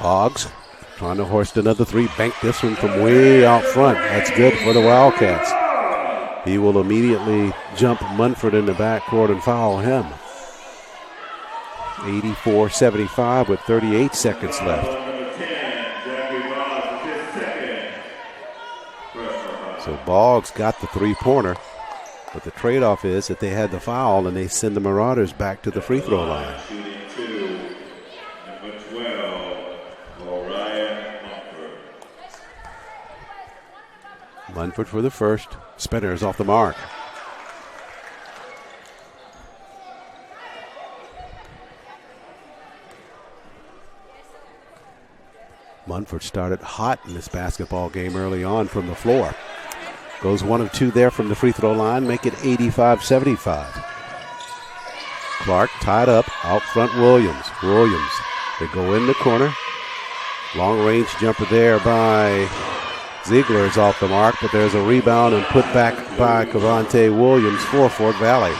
Boggs trying to hoist another three. Bank this one from way out front. That's good for the Wildcats. He will immediately jump Munford in the backcourt and foul him. 84-75 with 38 seconds left. So Boggs got the three-pointer, but the trade-off is that they had the foul and they send the Marauders back to the free throw line. Munford for the first. Spinner is off the mark. Munford started hot in this basketball game early on from the floor. Goes 1 of 2 there from the free throw line, make it 85-75. Clark tied up, out front Williams. They go in the corner. Long range jumper there by Ziegler is off the mark, but there's a rebound and put back by Cavante Williams for Fort Valley.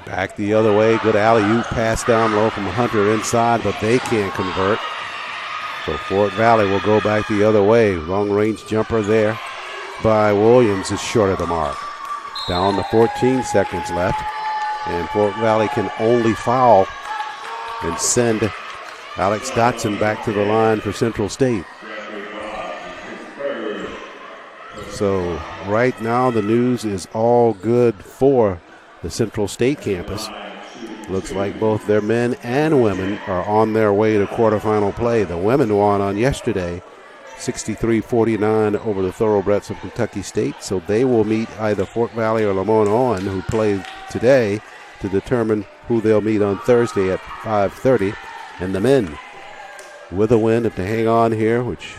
Back the other way, good alley-oop pass down low from Hunter inside, but they can't convert. So Fort Valley will go back the other way. Long range jumper there by Williams is short of the mark. Down to 14 seconds left, and Fort Valley can only foul and send Alex Dotson back to the line for Central State. So right now the news is all good for the Central State campus. Looks like both their men and women are on their way to quarterfinal play. The women won on yesterday, 63-49 over the Thoroughbreds of Kentucky State. So they will meet either Fort Valley or Lamont On, who played today, to determine who they'll meet on Thursday at 5:30. And the men, with a win, if they hang on here, which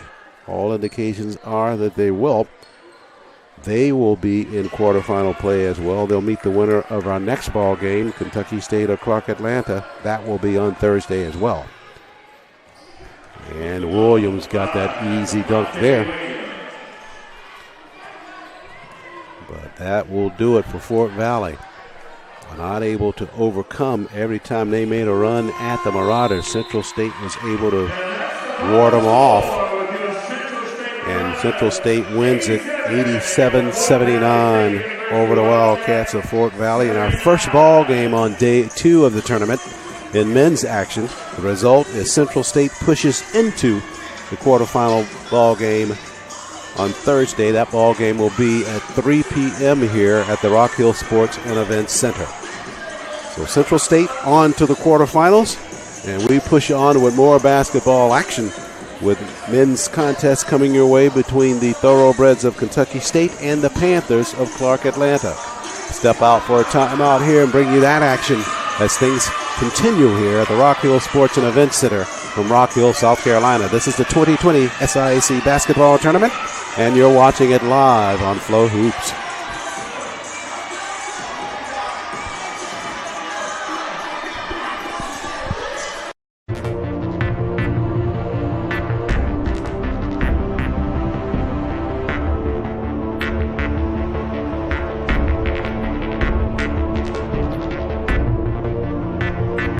all indications are that they will be in quarterfinal play as well. They'll meet the winner of our next ball game, Kentucky State or Clark Atlanta. That will be on Thursday as well. And Williams got that easy dunk there. But that will do it for Fort Valley. Not able to overcome every time they made a run at the Marauders. Central State was able to ward them off. And Central State wins it 87-79 over the Wildcats of Fort Valley in our first ball game on day 2 of the tournament. In men's action, the result is Central State pushes into the quarterfinal ball game on Thursday. That ball game will be at 3 p.m. here at the Rock Hill Sports and Events Center. So Central State on to the quarterfinals, and we push on with more basketball action with men's contests coming your way between the Thoroughbreds of Kentucky State and the Panthers of Clark Atlanta. Step out for a timeout here and bring you that action as things continue here at the Rock Hill Sports and Events Center from Rock Hill, South Carolina. This is the 2020 SIAC Basketball Tournament, and you're watching it live on FloHoops.